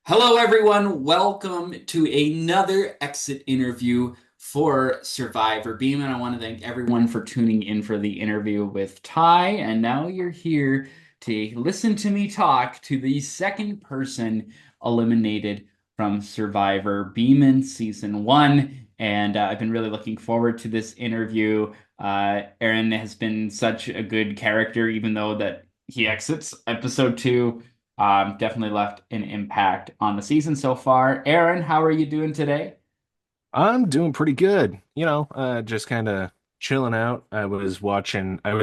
Hello, everyone. Welcome to another exit interview for Survivor Bieman. I want to thank everyone for tuning in for the interview with Ty. And now you're here to listen to me talk to the second person eliminated from Survivor Bieman season one. And I've been really looking forward to this interview. Aaron has been such a good character, even though that he exits episode two. Definitely left an impact on the season so far. Aaron, how are you doing today? I'm doing pretty good. Just kind of chilling out. I was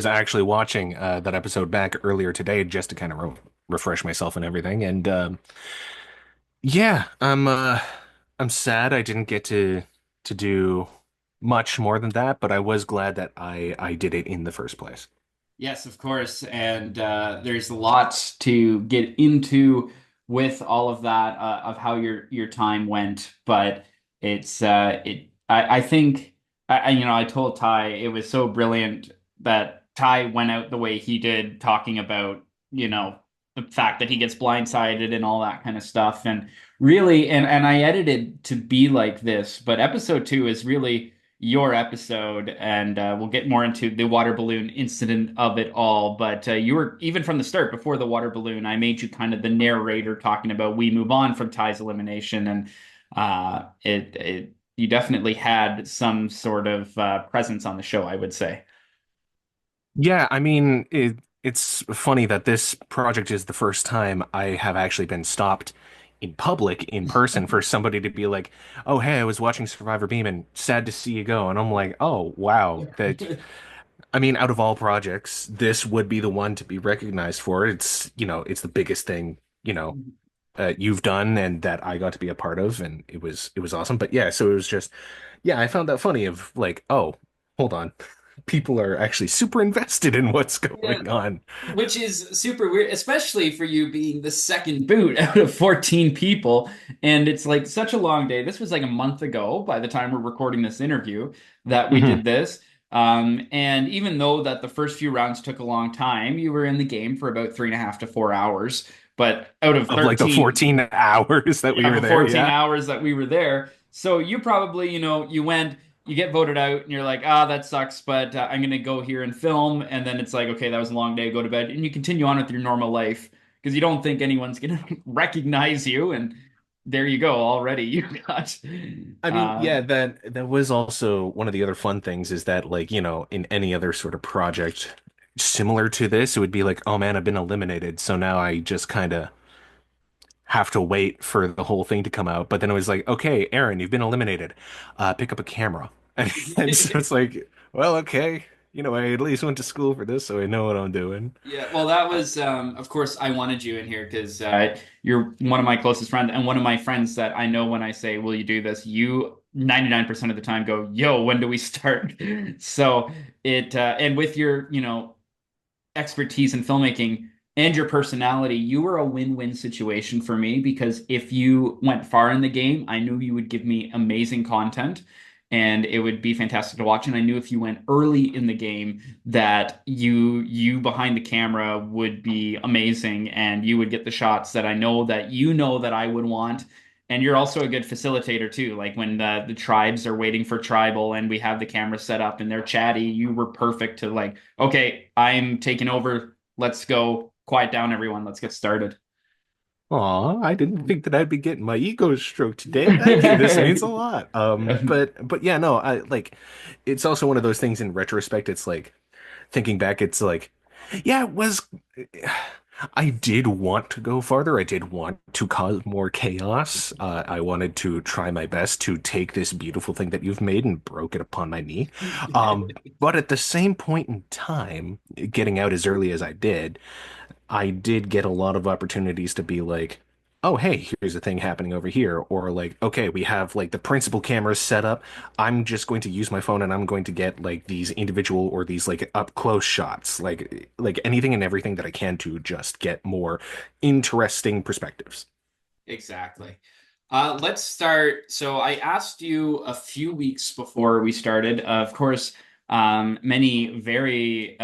actually watching that episode back earlier today just to kind of refresh myself and everything. And yeah, I'm sad I didn't get to do much more than that, but I was glad that I did it in the first place. Yes, of course. And there's lots to get into with all of that of how your time went. But I think I told Ty it was so brilliant that Ty went out the way he did, talking about the fact that he gets blindsided and all that kind of stuff. And really, and I edited to be like this, but episode two is really your episode, and we'll get more into the water balloon incident of it all. But you were, even from the start, before the water balloon, I made you kind of the narrator talking about we move on from Ty's elimination, and you definitely had some sort of presence on the show, I would say. Yeah, it's funny that this project is the first time I have actually been stopped in public, in person, for somebody to be like, "Oh, hey, I was watching Survivor Beeman. Sad to see you go." And I'm like, "Oh, wow." Out of all projects, this would be the one to be recognized for. It's the biggest thing, you've done and that I got to be a part of, and it was awesome. But yeah, so it was just, yeah, I found that funny of like, oh, hold on. People are actually super invested in what's Yeah, going on. which is super weird, especially for you being the second boot out of 14 people. And it's like such a long day. This was like a month ago by the time we're recording this interview that we Mhm. did this. And even though that the first few rounds took a long time, you were in the game for about 3.5 to 4 hours. But out of Of like the 13, 14 hours that we yeah, were for there, 14 yeah. hours that we were there. So you probably, you went, you get voted out, and you're like, ah, that sucks, but I'm gonna go here and film. And then it's like, okay, that was a long day, go to bed, and you continue on with your normal life because you don't think anyone's gonna recognize you. And there you go, already you got. Uh, Yeah, that was also one of the other fun things is that like, in any other sort of project similar to this, it would be like, oh man, I've been eliminated. So now I just kind of have to wait for the whole thing to come out. But then it was like, okay, Aaron, you've been eliminated. Pick up a camera. And so it's like, well, okay, I at least went to school for this, so I know what I'm doing. Yeah, well, that Uh, was, of course, I wanted you in here because you're one of my closest friends and one of my friends that I know when I say, will you do this? You 99% of the time go, yo, when do we start? So and with your, expertise in filmmaking and your personality, you were a win-win situation for me because if you went far in the game, I knew you would give me amazing content and it would be fantastic to watch. And I knew if you went early in the game that you behind the camera would be amazing and you would get the shots that I know that you know that I would want. And you're also a good facilitator too. Like when the tribes are waiting for tribal and we have the camera set up and they're chatty, you were perfect to like, okay, I'm taking over. Let's go. Quiet down, everyone. Let's get started. Aw, I didn't think that I'd be getting my ego stroked today. Thank you. This means a lot. But yeah, no, I like it's also one of those things in retrospect, it's like thinking back, it's like, yeah, it was I did want to go farther. I did want to cause more chaos. I wanted to try my best to take this beautiful thing that you've made and broke it upon my knee. But at the same point in time, getting out as early as I did get a lot of opportunities to be like, oh, hey, here's a thing happening over here. Or like, okay, we have like the principal cameras set up. I'm just going to use my phone and I'm going to get like these individual or these like up close shots, like anything and everything that I can to just get more interesting perspectives. Exactly. Let's start. So I asked you a few weeks before we started. Of course, Many very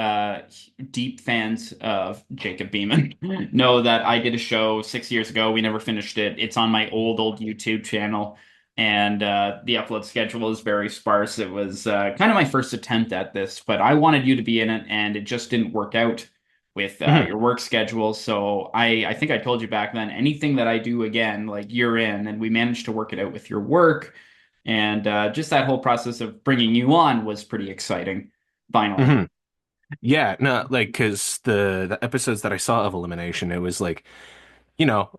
deep fans of Jacob Beeman know that I did a show 6 years ago. We never finished it. It's on my old YouTube channel, and the upload schedule is very sparse. It was kind of my first attempt at this, but I wanted you to be in it, and it just didn't work out with Mhm. your work schedule. So I think I told you back then, anything that I do again, like you're in, and we managed to work it out with your work. And just that whole process of bringing you on was pretty exciting, finally. Mhm. Yeah, no, like because the episodes that I saw of Elimination, it was like, you know,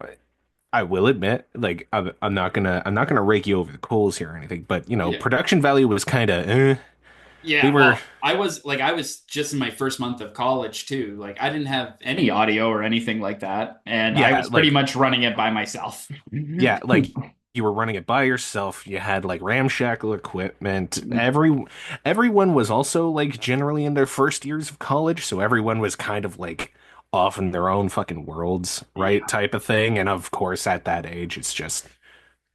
I will admit, like I'm not gonna rake you over the coals here or anything, but Yeah. production value was kind of they Yeah, were well, I was just in my first month of college too. Like I didn't have any audio or anything like that, and I yeah, was pretty like much running it by myself. yeah, like you were running it by yourself. You had like ramshackle equipment. Everyone was also like generally in their first years of college, so everyone was kind of like off in their own fucking worlds, right? Yeah. Type of thing. And of course, at that age, it's just,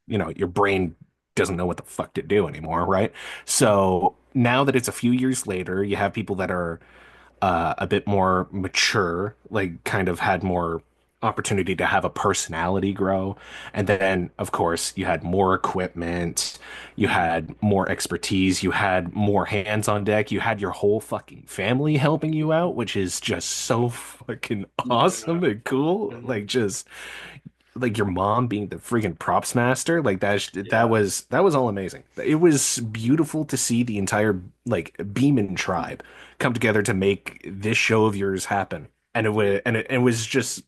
your brain doesn't know what the fuck to do anymore, right? So now that it's a few years later, you have people that are a bit more mature, like kind of had more opportunity to have a personality grow. And then, of course, you had more equipment, you had more expertise, you had more hands on deck, you had your whole fucking family helping you out, which is just so fucking Yeah. awesome and cool. Like just like your mom being the freaking props master, like Yeah. that was all amazing. It was beautiful to see the entire like Beeman tribe come together to make this show of yours happen. And it was just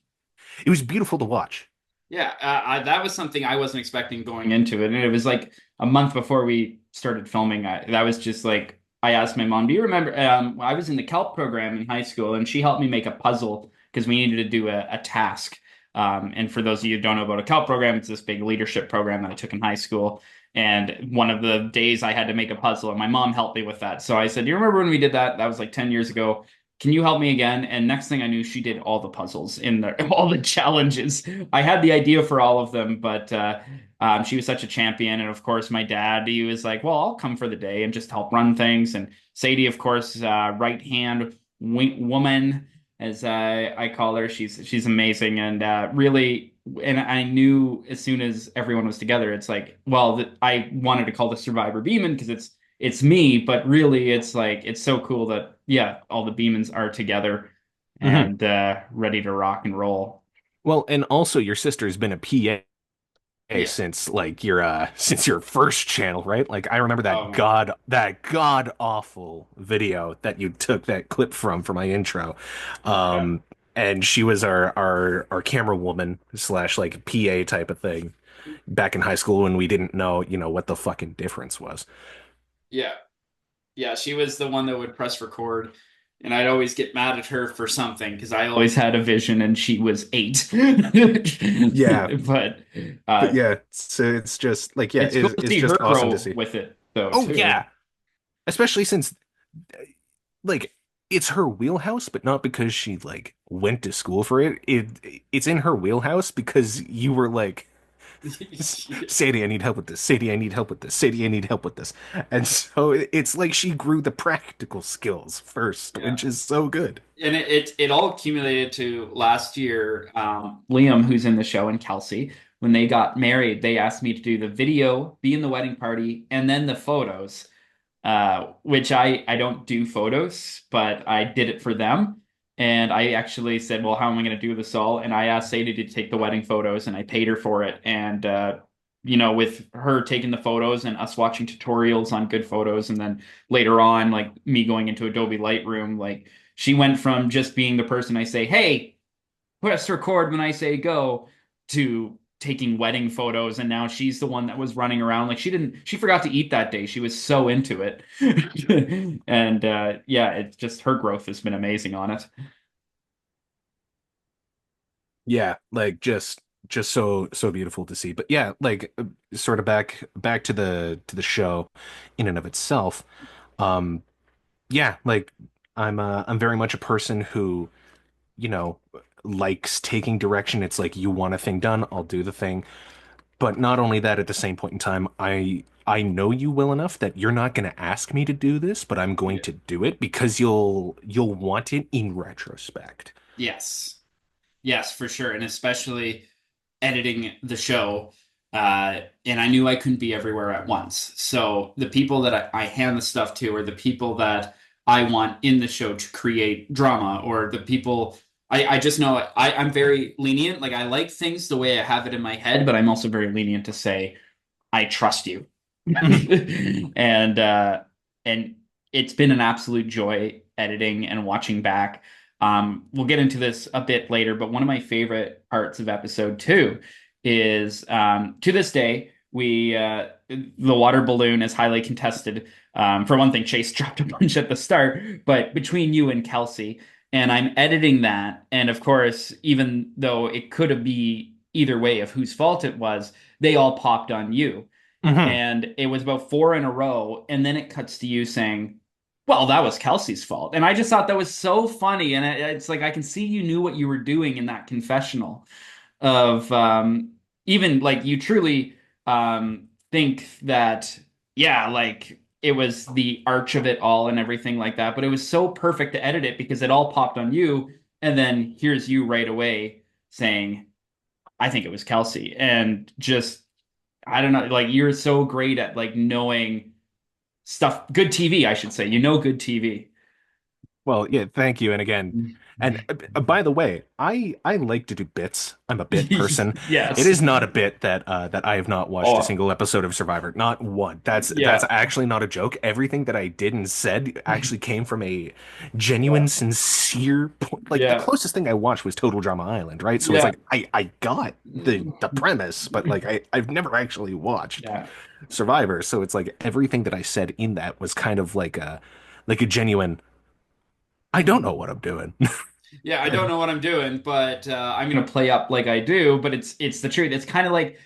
it was beautiful to watch. Yeah, that was something I wasn't expecting going into it. And it was like a month before we started filming. That was just like, I asked my mom, do you remember? I was in the Kelp program in high school, and she helped me make a puzzle because we needed to do a task. And for those of you who don't know about a Kelp program, it's this big leadership program that I took in high school. And one of the days I had to make a puzzle, and my mom helped me with that. So I said, do you remember when we did that? That was like 10 years ago. Can you help me again? And next thing I knew, she did all the puzzles in there, all the challenges. I had the idea for all of them, but she was such a champion. And of course, my dad, he was like, well, I'll come for the day and just help run things. And Sadie, of course, right hand woman, as I call her, she's amazing and really. And I knew as soon as everyone was together, it's like, well, I wanted to call the Survivor Beeman because it's me, but really it's like it's so cool that yeah, all the Beemans are together Mhm. and ready to rock and roll. Well, and also your sister's been a PA Yeah. since like your since your first channel, right? Like I remember Oh my God. that god awful video that you took that clip from for my intro. Yeah. Um and she was our camera woman slash like PA type of thing back in high school when we didn't know, what the fucking difference was. Yeah. Yeah, she was the one that would press record, and I'd always get mad at her for something because I always had a vision and she was eight. Yeah, But but uh, yeah, so it's just like yeah, it's cool to it's see her just awesome to grow see. with it though Oh too. yeah, especially since like it's her wheelhouse, but not because she like went to school for it. It's in her wheelhouse because you were like, Sadie, I need help with this. Sadie, I need help with this. Sadie, I need help with this. And so it's like she grew the practical skills first, Yeah. which is so good. And it all accumulated to last year. Liam, who's in the show, and Kelsey, when they got married, they asked me to do the video, be in the wedding party, and then the photos. Which I don't do photos, but I did it for them. And I actually said, well, how am I going to do this all? And I asked Sadie to take the wedding photos, and I paid her for it. And with her taking the photos and us watching tutorials on good photos, and then later on, like me going into Adobe Lightroom, like she went from just being the person I say, hey, press record when I say go, to taking wedding photos, and now she's the one that was running around like she forgot to eat that day. She was so into it. And yeah, it's just her growth has been amazing on it. Yeah, like just so beautiful to see. But yeah, like sort of back to the show in and of itself. Um yeah, like I'm very much a person who, you know, likes taking direction. It's like you want a thing done, I'll do the thing. But not only that, at the same point in time, I know you well enough that you're not going to ask me to do this, but I'm going Yeah. to do it because you'll want it in retrospect. Yes. Yes, for sure. And especially editing the show. And I knew I couldn't be everywhere at once. So the people that I hand the stuff to are the people that I want in the show to create drama, or the people I just know I'm very lenient. Like I like things the way I have it in my head, but I'm also very lenient to say, I trust you. Mhm. and and it's been an absolute joy editing and watching back. We'll get into this a bit later, but one of my favorite parts of episode two is to this day the water balloon is highly contested. For one thing, Chase dropped a bunch at the start, but between you and Kelsey, and I'm editing that, and of course, even though it could have be either way of whose fault it was, they all popped on you. Mhm. And it was about four in a row, and then it cuts to you saying, well, that was Kelsey's fault. And I just thought that was so funny. And it's like I can see you knew what you were doing in that confessional of even like you truly think that, yeah, like it was the arch of it all and everything like that. But it was so perfect to edit it because it all popped on you. And then here's you right away saying, I think it was Kelsey. And just I don't know, like you're so great at like knowing stuff, good TV, I should say. You know good TV. Well, yeah, thank you. And again, and by the way, I like to do bits. I'm a bit person. It Yes. is not a bit that I have not watched a Oh, single episode of Survivor. Not one. That's yeah. actually not a joke. Everything that I did and said actually came from a genuine, sincere point. Like the Yeah. closest thing I watched was Total Drama Island, right? So it's Yeah. like I got the premise, but like I've never actually watched Yeah. Survivor. So it's like everything that I said in that was kind of like a genuine. I don't know what I'm doing. Yeah, I don't know what I'm doing, but I'm gonna play up like I do. But it's the truth. It's kind of like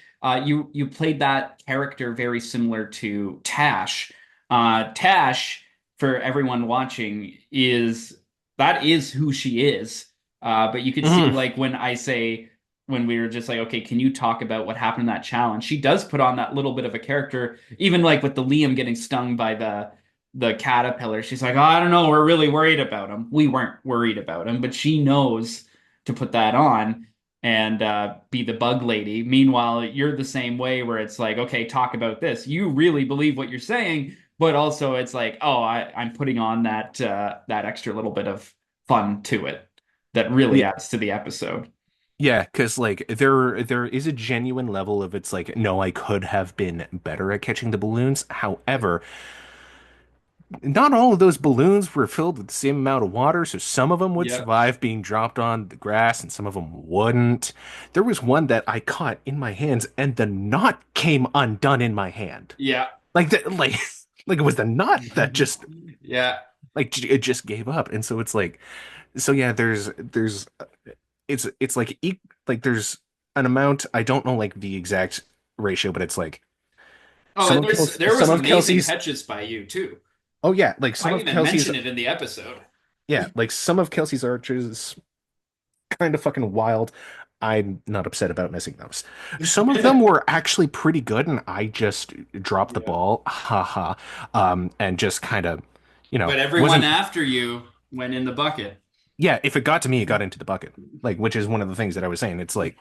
you played that character very similar to Tash. Tash, for everyone watching, is that is who she is. But you could see Mhm. like when I say when we were just like, okay, can you talk about what happened in that challenge? She does put on that little bit of a character, even like with the Liam getting stung by the caterpillar. She's like, oh, I don't know, we're really worried about him. We weren't worried about him, but she knows to put that on and be the bug lady. Meanwhile, you're the same way where it's like, okay, talk about this. You really believe what you're saying, but also it's like, oh, I'm putting on that extra little bit of fun to it that really Yeah, adds to the episode. yeah, because like there is a genuine level of it's like, no, I could have been better at catching the balloons. However, not all of those balloons were filled with the same amount of water, so some of them would Yeah. survive being dropped on the grass and some of them wouldn't. There was one that I caught in my hands and the knot came undone in my hand. Yeah. Like that, like it was the knot that just Yeah. it just gave up. And so it's like, so yeah, there's it's like like there's an amount, I don't know like the exact ratio, but it's like Oh, and there was Some of amazing Kelsey's, catches by you too. oh yeah, like some I of even Kelsey's, mention it in the episode. yeah, like some of Kelsey's archers kind of fucking wild. I'm not upset about missing those. Some of them were actually pretty good, and I just dropped the Yeah. ball, haha, and just kind of, But everyone wasn't. after you went in the bucket. Yeah, if it got to me, it got into the bucket. Like, which is one of the things that I was saying. It's like,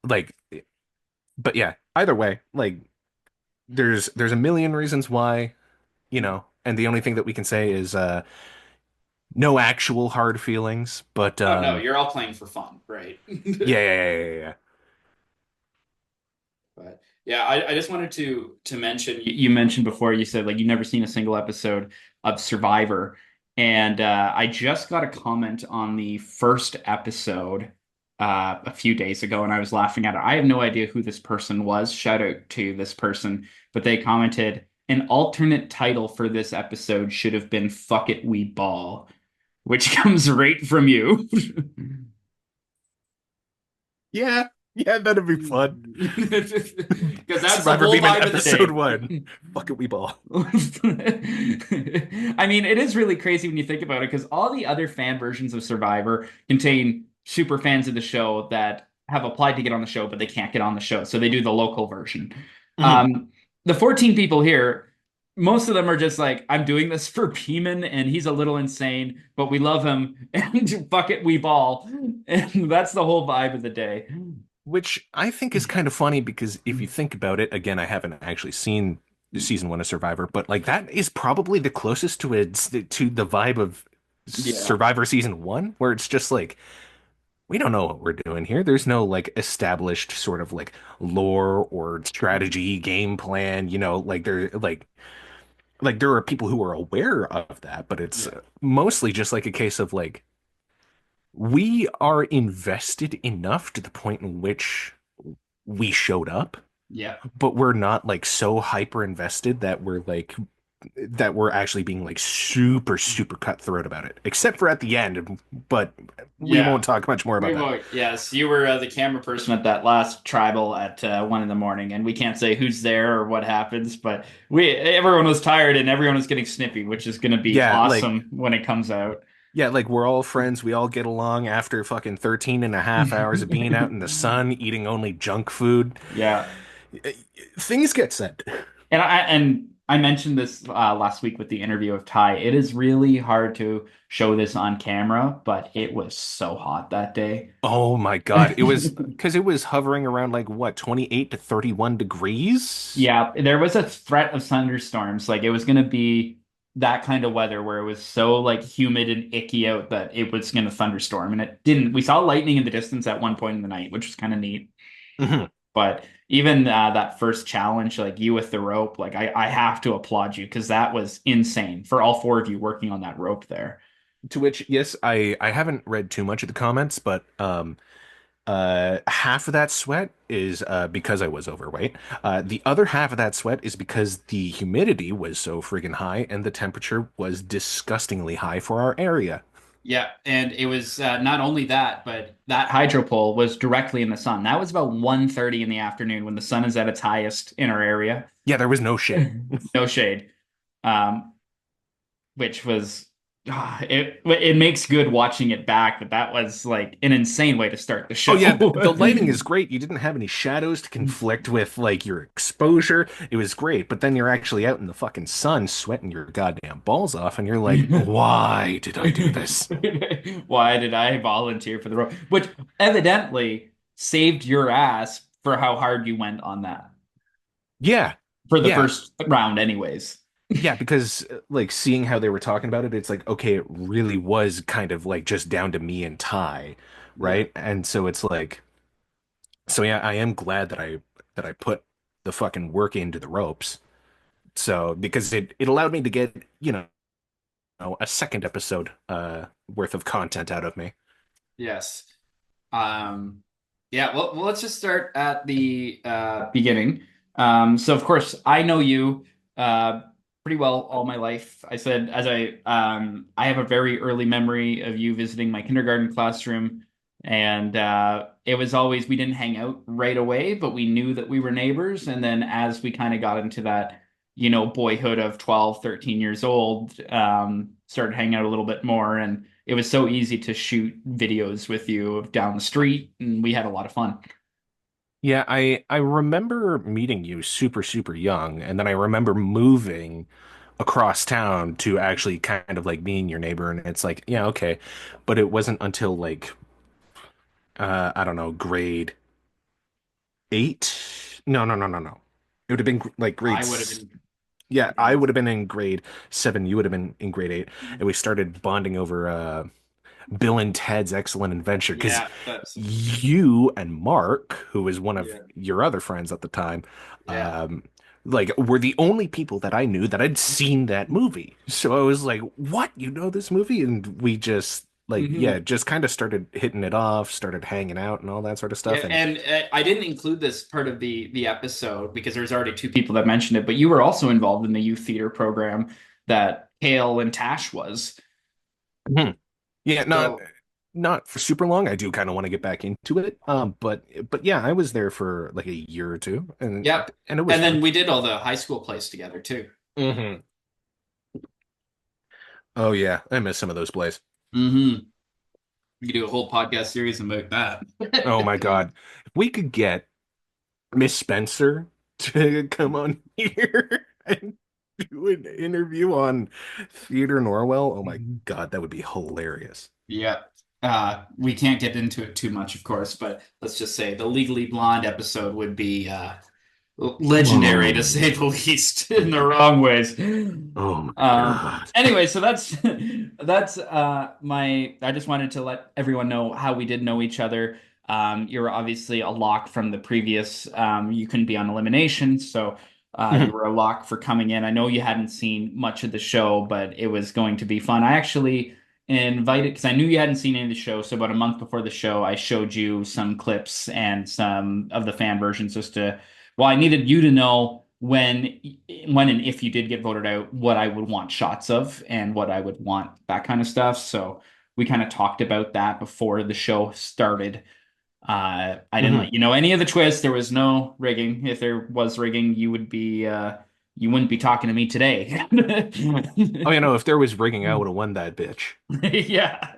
but yeah, either way, like, there's a million reasons why, and the only thing that we can say is no actual hard feelings, but Oh no, you're all playing for fun, right? yeah, yeah, yeah, yeah, yeah. But yeah, I just wanted to mention you mentioned before you said like you've never seen a single episode of Survivor, and I just got a comment on the first episode a few days ago, and I was laughing at it. I have no idea who this person was. Shout out to this person, but they commented an alternate title for this episode should have been "Fuck It, We Ball," which comes right from you. Yeah, yeah, that'd be fun. Because that's the Survivor whole Beeman vibe of the episode day. one. Fuck it, we ball. I mean, it is really crazy when you think about it, because all the other fan versions of Survivor contain super fans of the show that have applied to get on the show, but they can't get on the show. So they do the local version. Mhm. Um, the 14 people here, most of them are just like, I'm doing this for Beeman and he's a little insane, but we love him and fuck it, we ball. And that's the whole vibe of the day. Which I think is kind of funny because if you think about it, again, I haven't actually seen season one of Survivor, but like that is probably the closest to the vibe of Yeah. Survivor season one, where it's just like we don't know what we're doing here. There's no like established sort of like lore or strategy game plan, like there are people who are aware of that, but it's Yeah. mostly just like a case of like we are invested enough to the point in which we showed up, Yeah. but we're not like so hyper invested that we're actually being like super, super cutthroat about it, except for at the end. But we Yeah. won't talk much more We about that. won't. Yes, you were the camera person at that last tribal at 1 in the morning, and we can't say who's there or what happens, but we everyone was tired and everyone was getting snippy, which is going to be Yeah, awesome when it comes out. yeah, like we're all friends. We all get along after fucking 13 and a half hours of being out in the sun, eating only junk food. Yeah, Things get said. and I mentioned this last week with the interview of Ty. It is really hard to show this on camera, but it was so hot that day. Oh my God. It was because it was hovering around like what, 28 to 31 degrees? Yeah, there was a threat of thunderstorms. Like it was going to be that kind of weather where it was so like humid and icky out that it was going to thunderstorm, and it didn't. We saw lightning in the distance at one point in the night, which was kind of neat. Mhm. But even that first challenge, like you with the rope, like I have to applaud you because that was insane for all four of you working on that rope there. To which, yes, I haven't read too much of the comments, but half of that sweat is because I was overweight. The other half of that sweat is because the humidity was so friggin' high and the temperature was disgustingly high for our area. Yeah, and it was not only that, but that hydro pole was directly in the sun. That was about 1:30 in the afternoon when the sun is at its highest in our area. Yeah, there was no shade. No shade. Um, which was it makes good watching it back, but that was like an insane way to start the Oh yeah, show. the lighting is great. You didn't have any shadows to conflict with like your exposure. It was great, but then you're actually out in the fucking sun sweating your goddamn balls off and you're like, "Why did I do this?" Why did I volunteer for the role? Which evidently saved your ass for how hard you went on that Yeah. for the Yeah. first round, anyways. Yeah, because like seeing how they were talking about it, it's like, okay, it really was kind of like just down to me and Ty, Yeah. right? And so it's like, so yeah, I am glad that I put the fucking work into the ropes. So because it allowed me to get, a second episode worth of content out of me. Yes. Um, yeah, well, let's just start at the beginning. So of course, I know you uh, pretty well all my life. I said as I have a very early memory of you visiting my kindergarten classroom, and it was always we didn't hang out right away, but we knew that we were neighbors. And then as we kind of got into that, boyhood of 12, 13 years old, started hanging out a little bit more, and it was so easy to shoot videos with you of down the street, and we had a lot of fun. Yeah, I remember meeting you super, super young, and then I remember moving across town to actually kind of like being your neighbor, and it's like, yeah, okay. But it wasn't until like I don't know, grade eight. No, no, no, no, no. It would have been like I would have been yeah, I grade. would have been in grade seven, you would have been in grade eight, and we started bonding over Bill and Ted's Excellent Adventure because Yeah, that's you and Mark, who was one of yeah, your other friends at the time, yeah. um, like were the only people that I knew that had seen that movie. So I was like, "What? You know this movie?" And we just like, yeah, Hmm. just kind of started hitting it off, started hanging out and all that sort of Yeah, stuff. And and I didn't include this part of the episode because there's already two people that mentioned it, but you were also involved in the youth theater program that Kale and Tash was. Mhm. Yeah, So, not for super long. I do kind of want to get back into it. But yeah, I was there for like a year or two, and yep. it was And fun. then we did all the high school plays together too. Hmm. Oh yeah, I miss some of those plays. Hmm. We could do a whole podcast series about Oh that. my God. If we could get Miss Spencer to come on here and do an interview on Theodore Norwell, oh my God, that would be hilarious. Yeah. We can't get into it too much, of course, but let's just say the Legally Blonde episode would be legendary to say Oh, the least in the wrong ways. oh my God. Anyway, so that's that's my I just wanted to let everyone know how we did know each other. You're obviously a lock from the previous you couldn't be on elimination, so you were a lock for coming in. I know you hadn't seen much of the show, but it was going to be fun. I actually invited because I knew you hadn't seen any of the show, so about a month before the show, I showed you some clips and some of the fan versions just to well, I needed you to know when and if you did get voted out, what I would want shots of and what I would want that kind of stuff. So we kind of talked about that before the show started. I didn't let you know any of the twists. There was no rigging. If there was rigging, you wouldn't be talking to me today. Oh, you know, if there was rigging, I would have won that bitch. Yeah.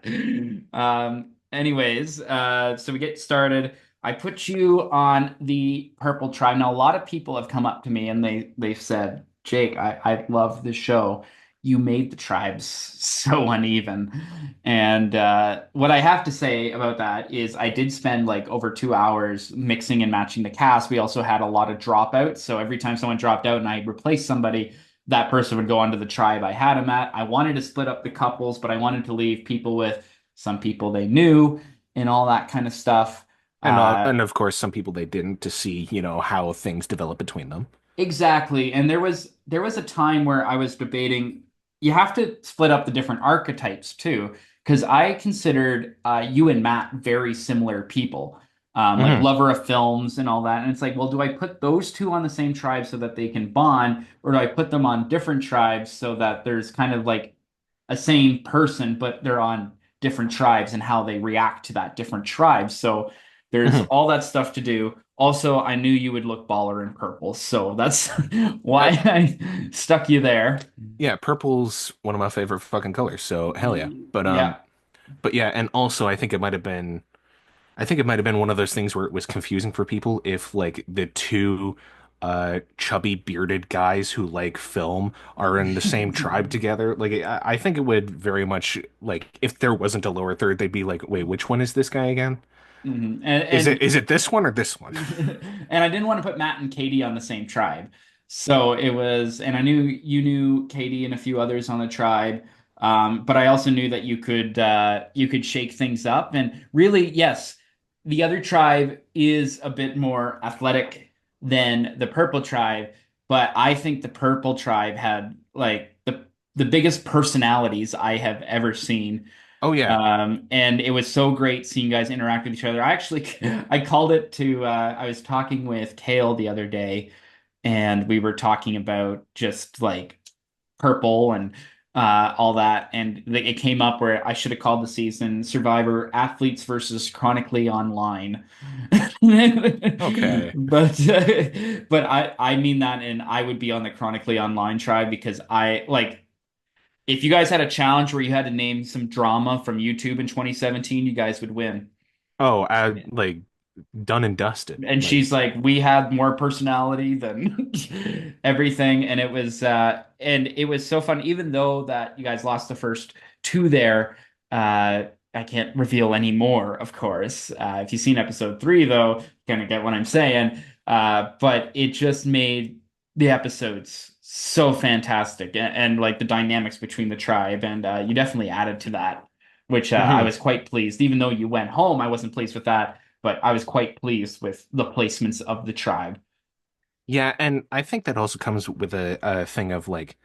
Anyways, so we get started. I put you on the Purple Tribe. Now, a lot of people have come up to me and they've said, Jake, I love the show. You made the tribes so uneven. And what I have to say about that is I did spend like over 2 hours mixing and matching the cast. We also had a lot of dropouts. So every time someone dropped out and I replaced somebody, that person would go onto the tribe I had him at. I wanted to split up the couples, but I wanted to leave people with some people they knew and all that kind of stuff. Uh, And of course, some people they didn't to see, how things develop between them. exactly. And there was a time where I was debating you have to split up the different archetypes too, because I considered you and Matt very similar people. Like Hmm. lover of films and all that. And it's like, well, do I put those two on the same tribe so that they can bond, or do I put them on different tribes so that there's kind of like a same person, but they're on different tribes and how they react to that different tribe. So there's Hmm. all that stuff to do. Also, I knew you would look baller in purple, so that's why Uh, I stuck you there. yeah, purple's one of my favorite fucking colors, so hell yeah. Yeah. But yeah, and also I think it might have been one of those things where it was confusing for people if like the two chubby bearded guys who like film are in the same tribe together. Like I think it would very much like if there wasn't a lower third, they'd be like, wait, which one is this guy again? Mhm. Is it this one or this one? And I didn't want to put Matt and Katie on the same tribe. So it was, and I knew you knew Katie and a few others on the tribe. But I also knew that you could shake things up. And really, yes, the other tribe is a bit more athletic than the purple tribe, but I think the purple tribe had like the biggest personalities I have ever seen. Oh yeah. And it was so great seeing you guys interact with each other. I actually I called it to I was talking with Kale the other day and we were talking about just like purple and all that and it came up where I should have called the season Survivor Athletes versus Chronically Online. Okay. But I mean that and I would be on the Chronically Online tribe because I like if you guys had a challenge where you had to name some drama from YouTube in 2017, you guys would win. Oh, like done and dusted. And Like, she's like, we have more personality than everything. And it was so fun, even though that you guys lost the first two there. I can't reveal any more, of course. If you've seen episode three, though, you kind of get what I'm saying. But it just made the episodes so fantastic and like the dynamics between the tribe. And you definitely added to that, which I mhm. was quite pleased. Even though you went home, I wasn't pleased with that, but I was quite pleased with the placements of the tribe. Yeah, and I think that also comes with a thing of like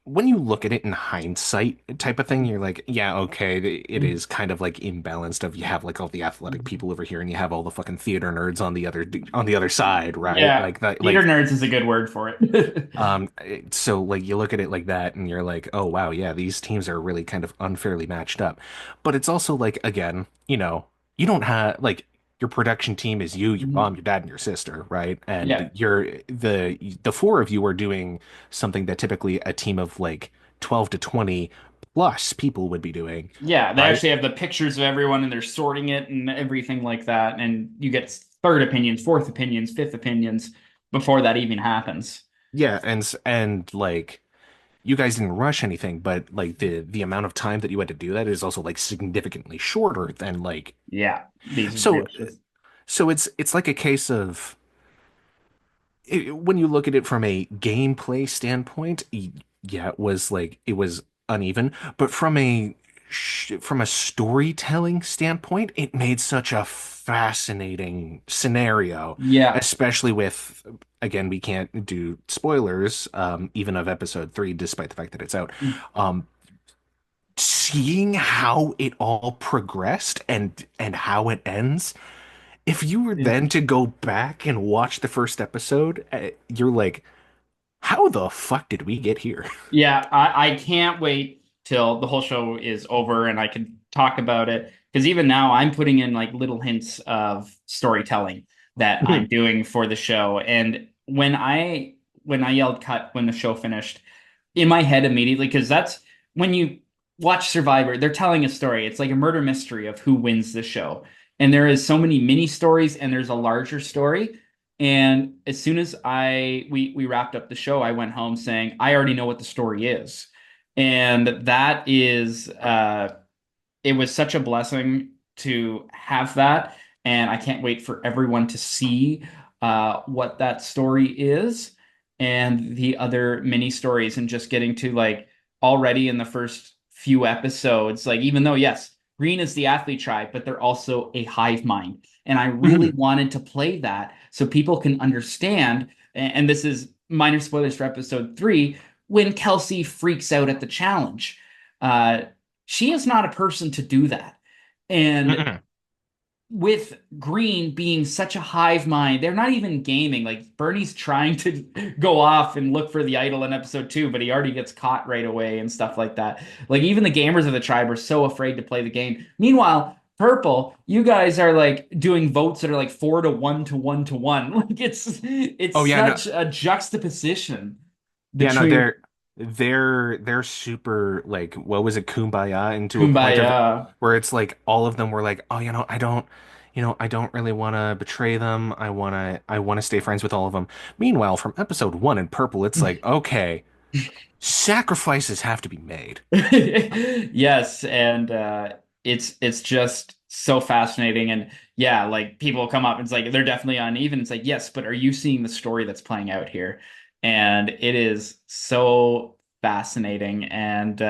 when you look at it in hindsight type of thing, you're like, yeah, okay, it is kind of like imbalanced of you have like all the athletic people over here and you have all the fucking theater nerds on the other side, right? Yeah, Like that theater nerds is a good word for it. so like you look at it like that and you're like, oh wow, yeah, these teams are really kind of unfairly matched up. But it's also like again, you don't have like your production team is you, your mom, your dad, and your sister, right? And Yeah. the four of you are doing something that typically a team of like 12 to 20 plus people would be doing, Yeah, they right? actually have the pictures of everyone and they're sorting it and everything like that. And you get third opinions, fourth opinions, fifth opinions before that even happens. Yeah, and like you guys didn't rush anything, but like the amount of time that you had to do that is also like significantly shorter than like Yeah, these so real shows. so it's like a case of when you look at it from a gameplay standpoint, yeah, it was uneven, but from a storytelling standpoint, it made such a fascinating scenario, Yeah. especially with, again, we can't do spoilers, even of episode 3, despite the fact that it's out. Um, Seeing how it all progressed and how it ends, if you were then to go back and watch the first episode, you're like, how the fuck did we get here? Yeah, I can't wait till the whole show is over and I can talk about it. Because even now, I'm putting in like little hints of storytelling that I'm doing for the show. And when I yelled cut when the show finished, in my head immediately, because that's when you watch Survivor, they're telling a story. It's like a murder mystery of who wins the show. And there is so many mini stories and there's a larger story. And as soon as we wrapped up the show, I went home saying, I already know what the story is. And that is it was such a blessing to have that. And I can't wait for everyone to see what that story is and the other mini stories and just getting to like already in the first few episodes, like even though, yes, Green is the athlete tribe, but they're also a hive mind. And I really Mhm. wanted to play that so people can understand. And this is minor spoilers for episode 3 when Kelsey freaks out at the challenge. Uh, she is not a person to do that. And Mhm. with Green being such a hive mind, they're not even gaming. Like Bernie's trying to go off and look for the idol in episode 2, but he already gets caught right away and stuff like that. Like even the gamers of the tribe are so afraid to play the game. Meanwhile, Purple, you guys are like doing votes that are like 4 to 1 to 1 to 1. Like it's Oh yeah, no, such a juxtaposition yeah, no, between they're super like what was it, Kumbaya, into a point of Kumbaya. where it's like all of them were like, oh, I don't really want to betray them. I want to stay friends with all of them. Meanwhile, from episode 1 in Purple, it's like, okay, sacrifices have to be made. Yes, and it's just so fascinating. And yeah, like people come up and it's like they're definitely uneven. It's like, yes, but are you seeing the story that's playing out here? And it is so fascinating. And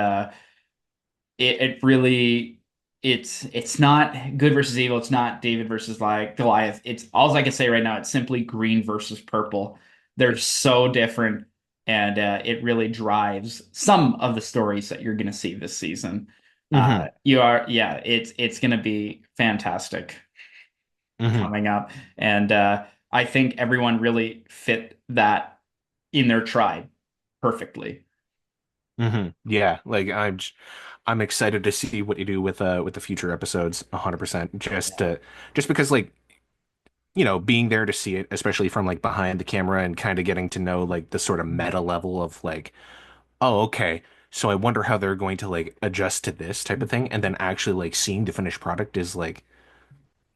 it really it's not good versus evil. It's not David versus like Goliath. It's all I can say right now. It's simply green versus purple. They're so different, and it really drives some of the stories that you're going to see this season. Hmm. Yeah, it's going to be fantastic Hmm. coming up, and I think everyone really fit that in their tribe perfectly. Hmm. Yeah, like I'm excited to see what you do with the future episodes 100%, just because like being there to see it, especially from like behind the camera and kind of getting to know like the sort of meta level of like, oh, okay, so I wonder how they're going to like adjust to this type of thing, and then actually like seeing the finished product is like,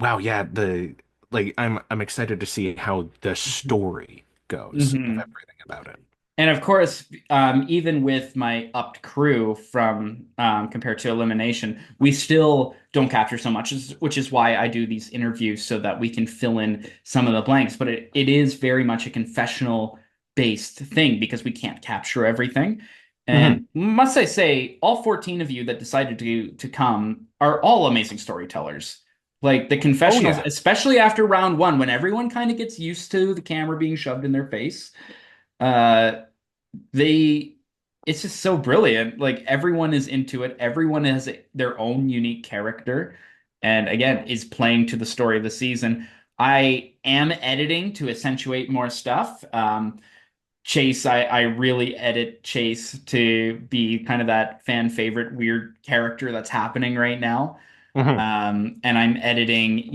wow, yeah, the like I'm excited to see how the story goes of Hmm. everything about it. And of course, even with my upped crew from compared to elimination, we still don't capture so much, which is why I do these interviews so that we can fill in some of the blanks. But it is very much a confessional based thing because we can't capture everything. Hmm. And must I say, all 14 of you that decided to come are all amazing storytellers. Like the Oh confessionals, yeah. especially after round one, when everyone kind of gets used to the camera being shoved in their face. Uh, they it's just so brilliant. Like everyone is into it. Everyone has their own unique character, and again, is playing to the story of the season. I am editing to accentuate more stuff. Chase, I really edit Chase to be kind of that fan favorite weird character that's happening right now. Hmm. And I'm editing,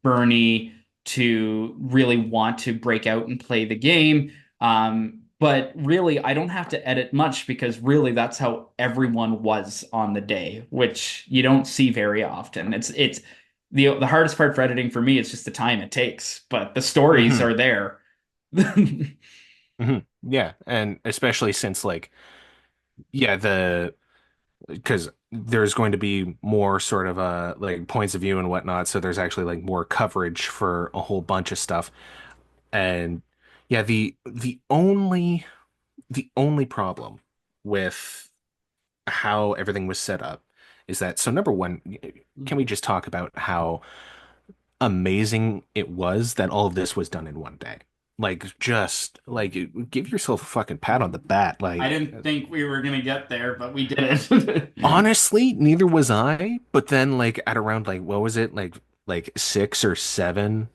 Bernie to really want to break out and play the game. but really I don't have to edit much because really that's how everyone was on the day, which you don't see very often. It's the hardest part for editing for me is just the time it takes, but the stories Hmm. are there. Hmm. Yeah, and especially since like yeah, the because there's going to be more sort of like points of view and whatnot, so there's actually like more coverage for a whole bunch of stuff. And yeah, the only problem with how everything was set up is that so number one, can we just talk about how amazing it was that all of this was done in one day? Like just like give yourself a fucking pat on the back. I Like didn't think we were gonna get there, but we did it. honestly, neither was I. But then like at around like what was it? Like 6 or 7,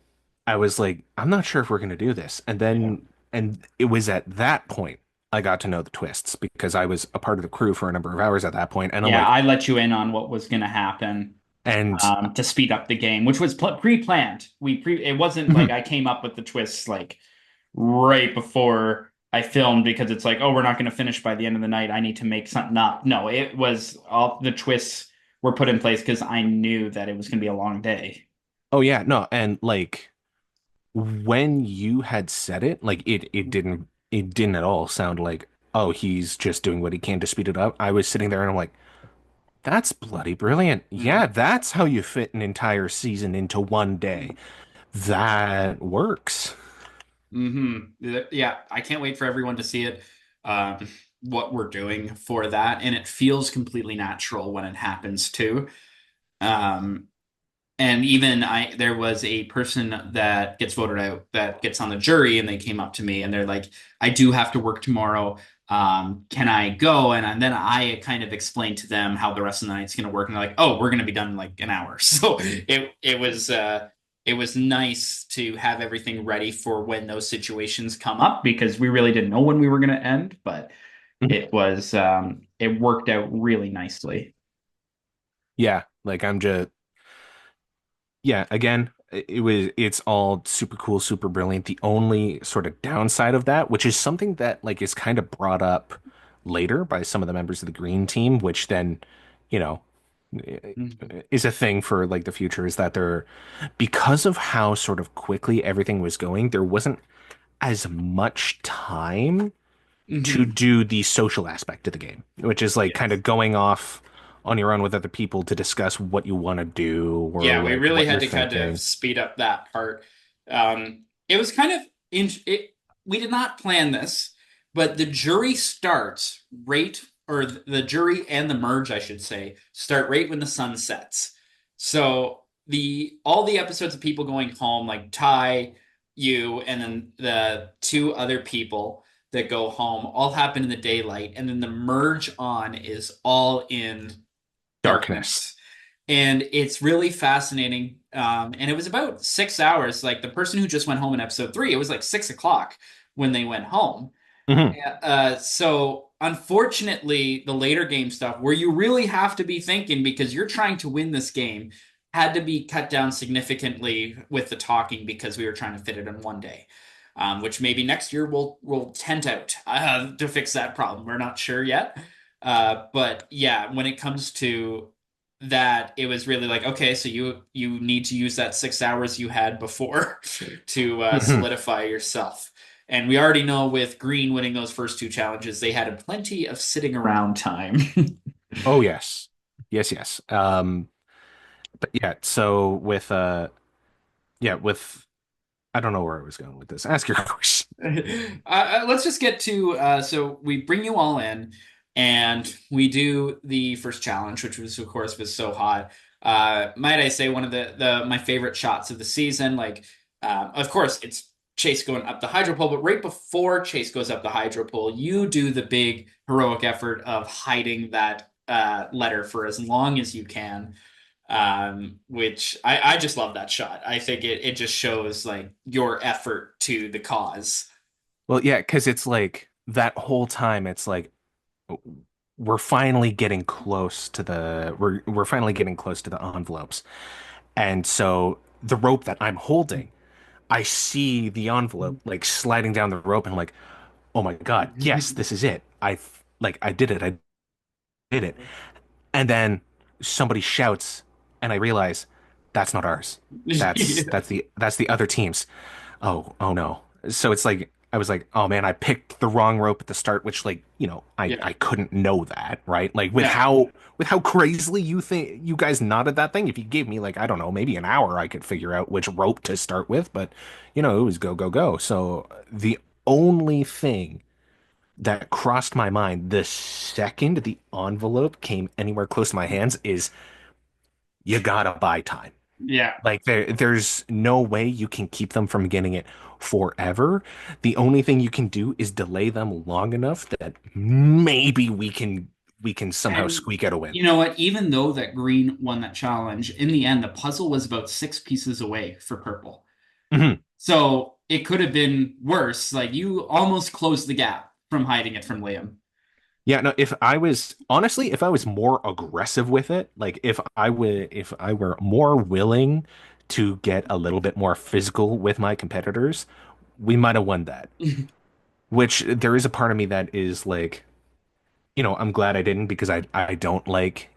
I was like, I'm not sure if we're gonna do this. And Yeah. then and it was at that point I got to know the twists because I was a part of the crew for a number of hours at that point, and I'm Yeah, like, I let you in on what was gonna happen and to speed up the game, which was pre-planned. It wasn't like mhm. I came up with the twists like right before I filmed because it's like, oh, we're not going to finish by the end of the night. I need to make something up. No, it was all the twists were put in place because I knew that it was going to be a long day. Oh yeah, no, and like when you had said it, like it didn't at all sound like, oh, he's just doing what he can to speed it up. I was sitting there and I'm like, that's bloody brilliant. Yeah, Mm-hmm. that's how you fit an entire season into one day. That works. Mm-hmm. Yeah, I can't wait for everyone to see it. What we're doing for that, and it feels completely natural when it happens too. Um, And even there was a person that gets voted out that gets on the jury, and they came up to me and they're like, "I do have to work tomorrow. Can I go?" And then I kind of explained to them how the rest of the night's going to work, and they're like, "Oh, we're going to be done in like an hour." So it was nice to have everything ready for when those situations come up because we really didn't know when we were going to end, but it worked out really nicely. Yeah, like I'm just yeah, again, it's all super cool, super brilliant. The only sort of downside of that, which is something that like is kind of brought up later by some of the members of the Green team, which then, you know, Mhm. is a thing for like the future, is that there because of how sort of quickly everything was going, there wasn't as much time to Mhm. do the social aspect of the game, which is like kind Yes. of going off on your own with other people to discuss what you want to do or Yeah, we like really what had you're to kind of thinking. speed up that part. It was kind of in it. We did not plan this, but the jury starts right, or the jury and the merge, I should say, start right when the sun sets. So the all the episodes of people going home, like Ty, you, and then the two other people that go home, all happen in the daylight, and then the merge on is all in Darkness. darkness, and it's really fascinating. And it was about 6 hours. Like the person who just went home in episode three, it was like 6 o'clock when they went home. Hmm. So unfortunately, the later game stuff, where you really have to be thinking because you're trying to win this game, had to be cut down significantly with the talking because we were trying to fit it in one day. Which maybe next year we'll tent out to fix that problem. We're not sure yet. But yeah, when it comes to that, it was really like, okay, so you need to use that 6 hours you had before to Hmm. solidify yourself. And we already know with Green winning those first two challenges, they had plenty of sitting around time. Oh yes. Yes, yes. But yeah, so with yeah, with I don't know where I was going with this. Ask your question. Let's just get to so we bring you all in and we do the first challenge, which was of course was so hot. Might I say one of the my favorite shots of the season. Like, of course it's Chase going up the hydro pole, but right before Chase goes up the hydro pole, you do the big heroic effort of hiding that letter for as long as you can, which I just love that shot. I think it just shows like your effort to the cause. Well, yeah, because it's like that whole time it's like we're finally getting close to we're finally getting close to the envelopes. And so the rope that I'm holding, I see the envelope like sliding down the rope and I'm like, oh my God, yes, this is it. I did it. I did it. And then somebody shouts, and I realize that's not ours. That's the other team's. Oh no. So it's like I was like, oh man, I picked the wrong rope at the start, which like, Yeah, I couldn't know that, right? Like yeah. with how crazily you guys knotted that thing, if you gave me like, I don't know, maybe an hour, I could figure out which rope to start with, but it was go, go, go. So the only thing that crossed my mind the second the envelope came anywhere close to my hands is you gotta buy time. Yeah. Like there's no way you can keep them from getting it forever. The only thing you can do is delay them long enough that maybe we can somehow And squeak out a win. you know what? Even though that green won that challenge, in the end, the puzzle was about 6 pieces away for purple. Mhm. So it could have been worse. Like you almost closed the gap from hiding it from Liam. Yeah, no, if I was more aggressive with it, like if I were more willing to get a little bit more physical with my competitors, we might have won that. Which there is a part of me that is like, I'm glad I didn't because I don't like,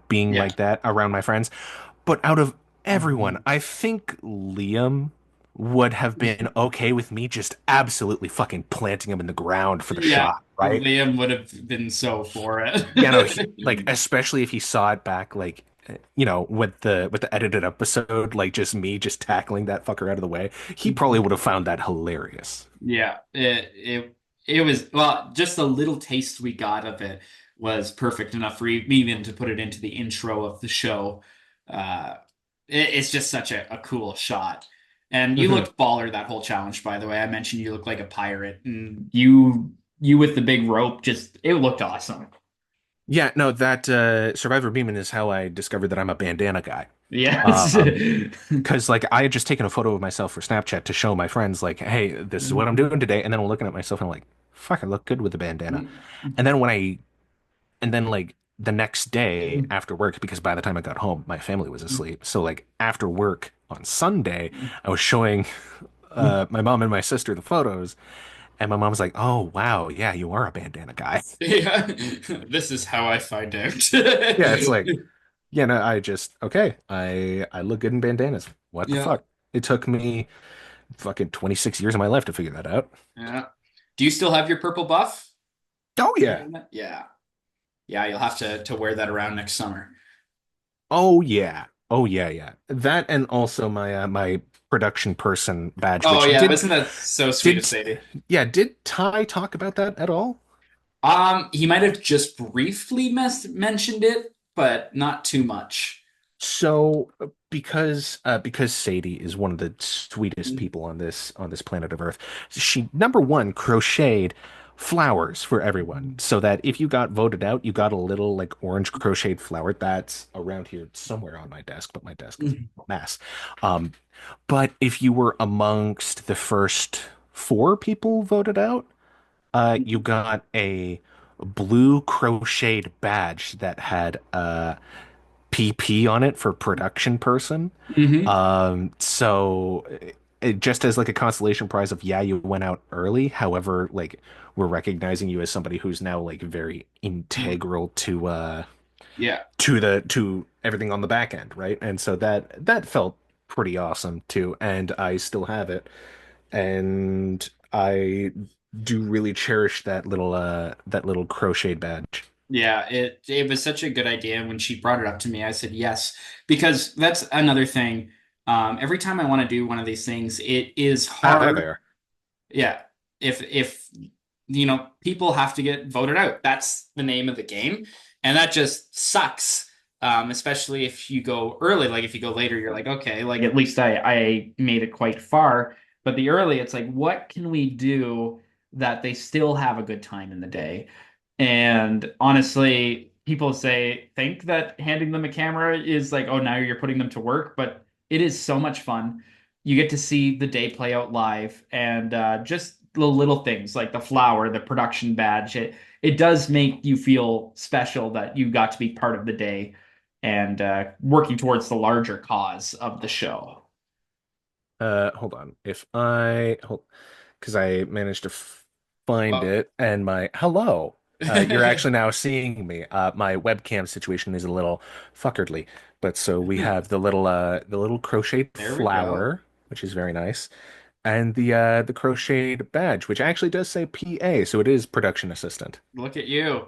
being Yeah. like that around my friends. But out of everyone, I think Liam would have been okay with me just absolutely fucking planting him in the ground for the Yeah. shot, right? Liam would have been so for Yeah, no, like it. especially if he saw it back, like with the edited episode, like just me just tackling that fucker out of the way, he probably would have found that hilarious. Yeah, it was well, just a little taste we got of it was perfect enough for me even to put it into the intro of the show. Uh, it's just such a cool shot. And you Mhm. looked baller that whole challenge, by the way. I mentioned you look like a pirate, and you with the big rope, just it looked awesome. Yeah, no, that Survivor Beeman is how I discovered that I'm a bandana guy. Yes. Um, because like I had just taken a photo of myself for Snapchat to show my friends, like, hey, this is what I'm doing today. And then I'm looking at myself and I'm like, fuck, I look good with a bandana. And then like the next day after work, because by the time I got home, my family was asleep. So like after work on Sunday, I was showing my mom and my sister the photos, and my mom was like, oh wow, yeah, you are a bandana guy. Yeah, this is how I find out. Yeah, it's like, yeah, no, okay, I look good in bandanas. What the Yeah. fuck? It took me fucking 26 years of my life to figure that out. Yeah. Do you still have your purple buff? Oh yeah. Yeah. Yeah, you'll have to wear that around next summer. Oh yeah. Oh yeah, yeah. That and also my production person badge, Oh which yeah, did wasn't that so sweet of did Sadie? yeah, did Ty talk about that at all? He might have just briefly mentioned it, but not too much. So because Sadie is one of the sweetest people on this planet of Earth, she number one crocheted flowers for everyone so that if you got voted out, you got a little like orange crocheted flower that's around here somewhere on my desk, but my desk is a mess. Um, but if you were amongst the first four people voted out, you got a blue crocheted badge that had PP on it for production person. Hmm. So just as like a consolation prize of yeah, you went out early. However, like we're recognizing you as somebody who's now like very integral Yeah. to everything on the back end, right? And so that felt pretty awesome too. And I still have it. And I do really cherish that little crocheted badge. Yeah, it was such a good idea. When she brought it up to me, I said yes, because that's another thing. Every time I want to do one of these things, it is Ah, there, hard. there. Yeah, if people have to get voted out. That's the name of the game, and that just sucks. Especially if you go early. Like if you go later, you're like, okay, like at least I made it quite far. But the early, it's like, what can we do that they still have a good time in the day? And honestly, people think that handing them a camera is like, oh, now you're putting them to work, but it is so much fun. You get to see the day play out live, and just the little things like the flower, the production badge. It does make you feel special that you got to be part of the day and working towards the larger cause of the show. Hold on. If I hold, because I managed to. find Well, it, and my hello. You're actually now seeing me. My webcam situation is a little fuckeredly, but so we have the little crocheted there we go. flower, which is very nice, and the crocheted badge, which actually does say PA, so it is production assistant. Look at you.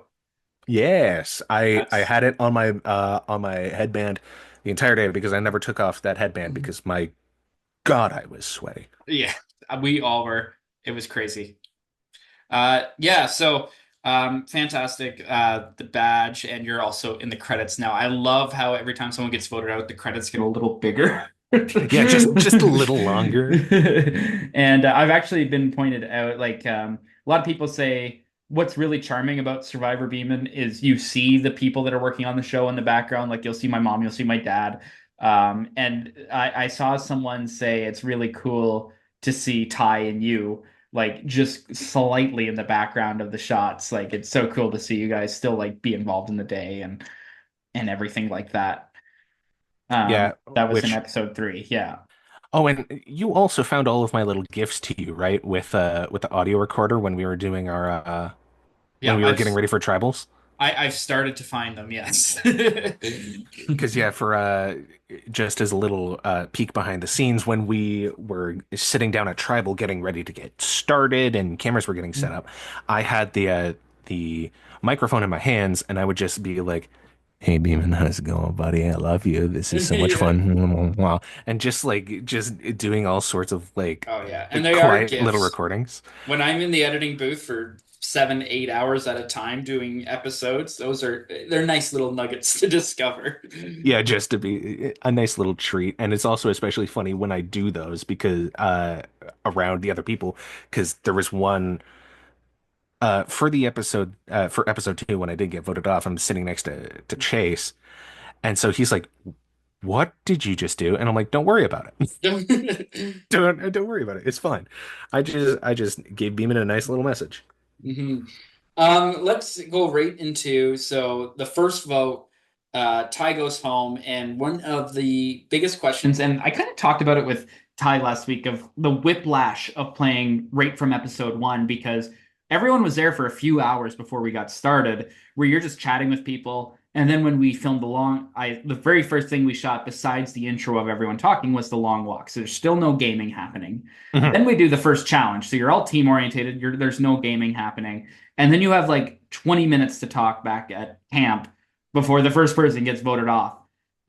Yes, I That's had it on my headband the entire day because I never took off that headband because my God, I was sweaty. yeah, we all were. It was crazy. Yeah, so fantastic. The badge, and you're also in the credits now. I love how every time someone gets voted out, the credits get a little bigger. Yeah, just a little longer. And I've actually been pointed out, like a lot of people say what's really charming about Survivor Beeman is you see the people that are working on the show in the background. Like you'll see my mom, you'll see my dad. And I saw someone say it's really cool to see Ty and you like just slightly in the background of the shots. Like it's so cool to see you guys still like be involved in the day and everything like that. Yeah, That was in which episode 3. Yeah. oh, and you also found all of my little gifts to you, right? With the audio recorder when we were doing our when Yeah, we were getting ready for tribals. I've started to find them, yes. Because yeah, for just as a little peek behind the scenes, when we were sitting down at tribal getting ready to get started and cameras were getting set up, I had the microphone in my hands and I would just be like, "Hey Beeman, how's it going, buddy? I love you. This is so much Yeah. fun." Wow. And just doing all sorts of like Oh yeah. And they are quiet little gifts. recordings. When I'm in the editing booth for 7, 8 hours at a time doing episodes, they're nice little nuggets to discover. Yeah, just to be a nice little treat. And it's also especially funny when I do those because around the other people, because there was one for the episode for episode 2 when I did get voted off, I'm sitting next to Chase, and so he's like, "What did you just do?" And I'm like, "Don't worry about it. Don't worry about it. It's fine. I just gave Beeman a nice little message." hmm let's go right into the first vote. Ty goes home, and one of the biggest questions, and I kind of talked about it with Ty last week, of the whiplash of playing right from episode 1 because everyone was there for a few hours before we got started, where you're just chatting with people. And then when we filmed the very first thing we shot besides the intro of everyone talking was the long walk. So there's still no gaming happening. Mhm. Then we do the first challenge. So you're all team orientated. There's no gaming happening. And then you have like 20 minutes to talk back at camp before the first person gets voted off.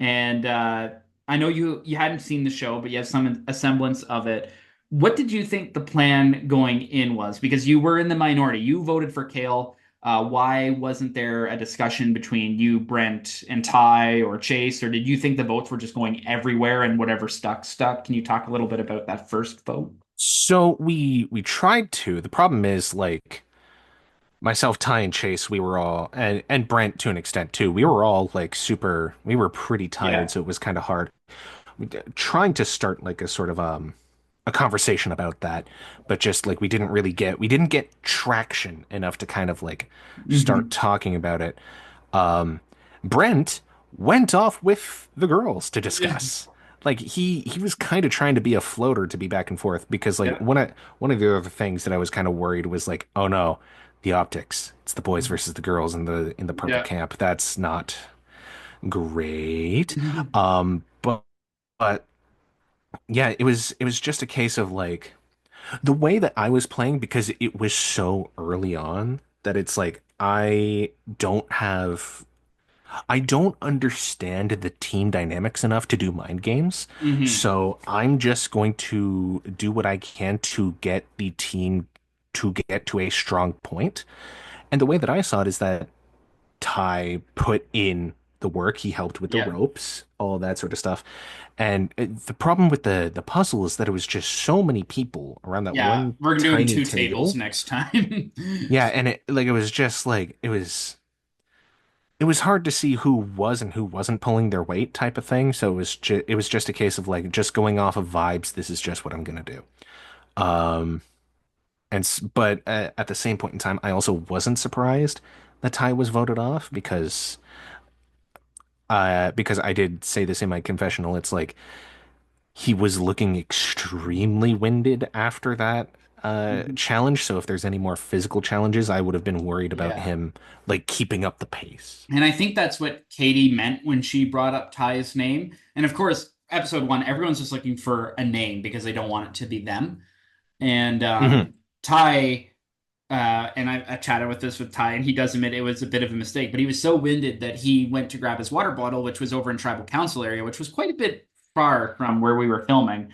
And I know you hadn't seen the show, but you have some a semblance of it. What did you think the plan going in was? Because you were in the minority. You voted for Kale. Why wasn't there a discussion between you, Brent, and Ty or Chase? Or did you think the votes were just going everywhere and whatever stuck, stuck? Can you talk a little bit about that first vote? So we tried to. The problem is like myself, Ty, and Chase, we were all, and Brent to an extent too. We were all like super. We were pretty tired, Yeah. so it was kind of hard. Trying to start like a sort of a conversation about that, but just like we didn't get traction enough to kind of like start hmm talking about it. Um, Brent went off with the girls to Yeah. discuss. Like he was kind of trying to be a floater to be back and forth because like Yeah. one of the other things that I was kind of worried was like, oh no, the optics. It's the boys versus the girls in the purple Yeah. camp. That's not great. Mhm. But yeah, it was just a case of like the way that I was playing because it was so early on that it's like I don't understand the team dynamics enough to do mind games. Mhm. So I'm just going to do what I can to get the team to get to a strong point. And the way that I saw it is that Ty put in the work. He helped with the Yeah. ropes, all that sort of stuff. And the problem with the puzzle is that it was just so many people around that Yeah. one We're doing tiny two tables table. next time. Yeah, and it was just like it was hard to see who was and who wasn't pulling their weight type of thing. So it was just a case of like just going off of vibes. This is just what I'm gonna do. Um, but at the same point in time, I also wasn't surprised that Ty was voted off because I did say this in my confessional. It's like he was looking extremely winded after that Mhm. challenge. So if there's any more physical challenges, I would have been worried about Yeah. him like keeping up the pace. And I think that's what Katie meant when she brought up Ty's name. And of course, episode one, everyone's just looking for a name because they don't want it to be them. And Hmm. Ty, and I chatted with this with Ty, and he does admit it was a bit of a mistake, but he was so winded that he went to grab his water bottle, which was over in Tribal Council area, which was quite a bit far from where we were filming.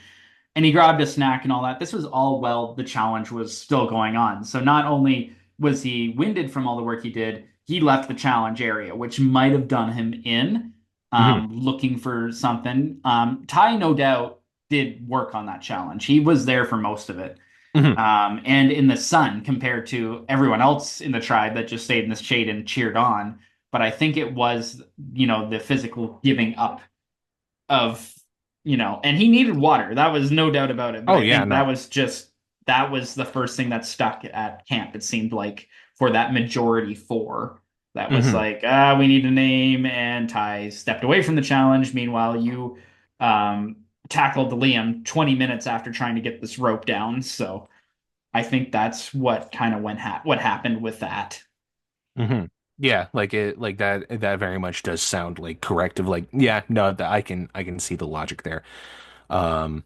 And he grabbed a snack and all that. This was all while the challenge was still going on. So not only was he winded from all the work he did, he left the challenge area, which might have done him in Hmm. looking for something. Ty, no doubt, did work on that challenge. He was there for most of it. Hmm. And in the sun compared to everyone else in the tribe that just stayed in the shade and cheered on. But I think it was, the physical giving up of, and he needed water. That was no doubt about it. But Oh I yeah, think that no. was just that was the first thing that stuck at camp. It seemed like for that majority four, that was Hmm. like, we need a name, and Ty stepped away from the challenge. Meanwhile, you um tackled Liam 20 minutes after trying to get this rope down. So I think that's what kind of what happened with that. Hmm. Yeah, like that very much does sound like corrective. Like, yeah, no, I can see the logic there. Um,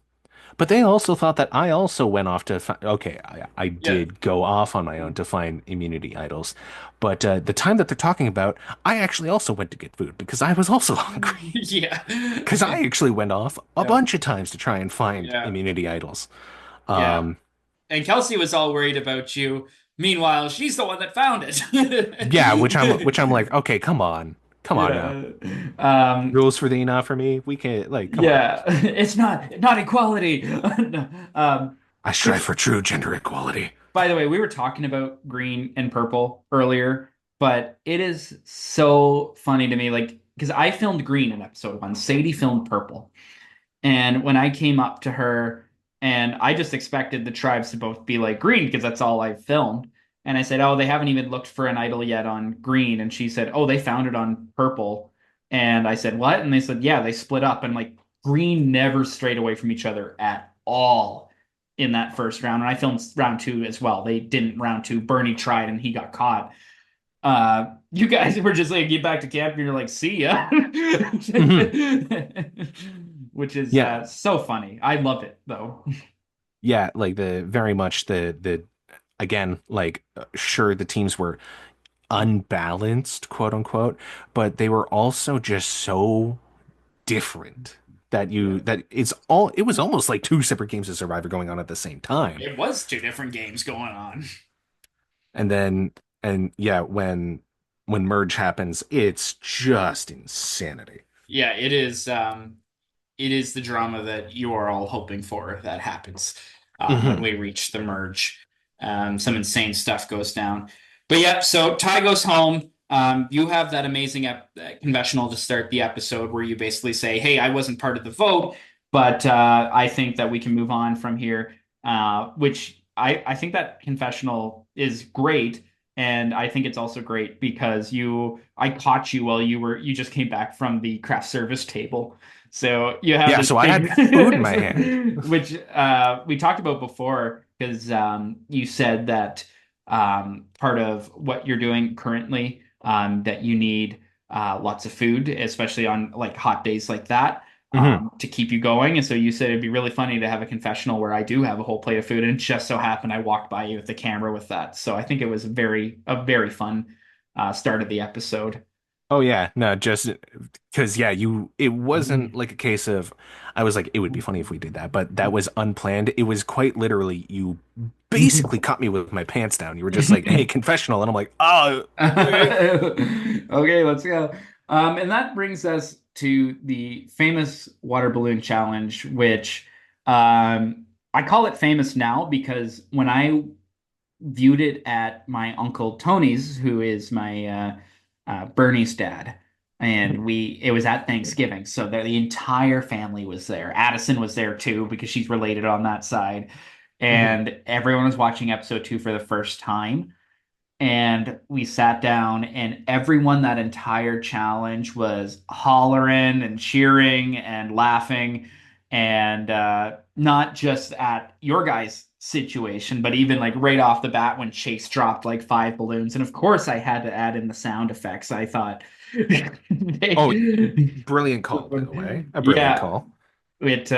but they also thought that I also went off to okay, I Yeah. did go off on my own to find immunity idols, but the time that they're talking about, I actually also went to get food because I was also hungry. Yeah. Because I actually went off a Yeah. bunch of times to try and find Yeah. immunity idols. Yeah. Um, And Kelsey was all worried about you. Meanwhile, she's the one that found yeah, which I'm it. like, okay, come on now. Yeah. Um, Rules for thee, not for me. We can't like, come on. yeah. It's not equality. No. I strive Which, for true gender equality. by the way, we were talking about green and purple earlier, but it is so funny to me, like, because I filmed green in episode one. Sadie filmed purple. And when I came up to her, and I just expected the tribes to both be like green because that's all I filmed. And I said, "Oh, they haven't even looked for an idol yet on green." And she said, "Oh, they found it on purple." And I said, "What?" And they said, "Yeah, they split up." And like green never strayed away from each other at all in that first round. And I filmed round two as well. They didn't round two. Bernie tried and he got caught. You guys were just like, get back to camp, and you're like, see ya. Hmm. Which is Yeah, so funny. I love it though. yeah, like the very much the again, like sure the teams were unbalanced, quote unquote, but they were also just so different that Yeah. it was almost like two separate games of Survivor going on at the same time. It was two different games going on. And then and yeah, when merge happens, it's just insanity. Yeah, it is the drama that you are all hoping for that happens when Hmm. we reach the merge. Some insane stuff goes down. But yeah, so Ty goes home. You have that amazing confessional to start the episode where you basically say, "Hey, I wasn't part of the vote, but I think that we can move on from here." Which I think that confessional is great. And I think it's also great because I caught you while you just came back from the craft service table. So you have Yeah, this so I big, had food in my hand. which we talked about before, because you said that part of what you're doing currently, that you need lots of food, especially on like hot days like that, Hmm. to keep you going. And so you said it'd be really funny to have a confessional where I do have a whole plate of food, and it just so happened I walked by you with the camera with that. So I think it was a very fun start of the episode. Oh yeah, no, just because yeah, it wasn't like a case of I was like it would be funny if we did that, but that was unplanned. It was quite literally you basically caught me with my pants down. You were just like, "Hey, confessional." And I'm like, "Oh, okay." Okay, let's go. And that brings us to the famous water balloon challenge, which I call it famous now because when I viewed it at my uncle Tony's, who is my Bernie's dad, and it was at Thanksgiving, so the entire family was there. Addison was there too because she's related on that side, Mhm. and everyone was watching episode two for the first time. And we sat down, and everyone that entire challenge was hollering and cheering and laughing, and not just at your guys' situation, but even like right off the bat when Chase dropped like 5 balloons, and of course I had to add in the sound effects. I thought, Oh, they, brilliant call, by the way. A brilliant yeah, call. it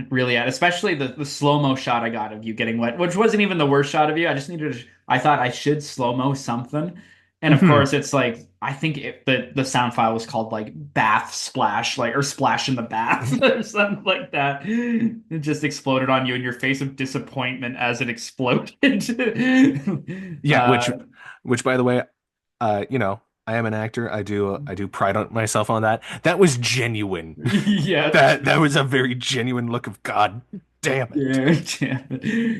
really add, especially the slow-mo shot I got of you getting wet, which wasn't even the worst shot of you. I just needed to, I thought I should slow-mo something. And of Hmm. course, it's like I think the sound file was called like bath splash, like or splash in the bath or something like that. It just exploded on you in your face of disappointment as it exploded. Yeah, which by the way, you know, I am an actor. I do pride on myself on that. That was genuine. Yeah. That was a very genuine look of God damn it. Yeah,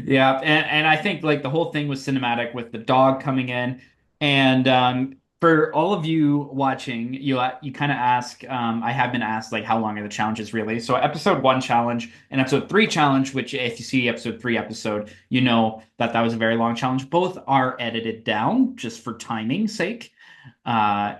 yeah, and I think like the whole thing was cinematic with the dog coming in, and for all of you watching, you kind of ask. I have been asked like how long are the challenges really? So episode one challenge and episode three challenge, which if you see episode three episode, you know that that was a very long challenge. Both are edited down just for timing's sake. Uh,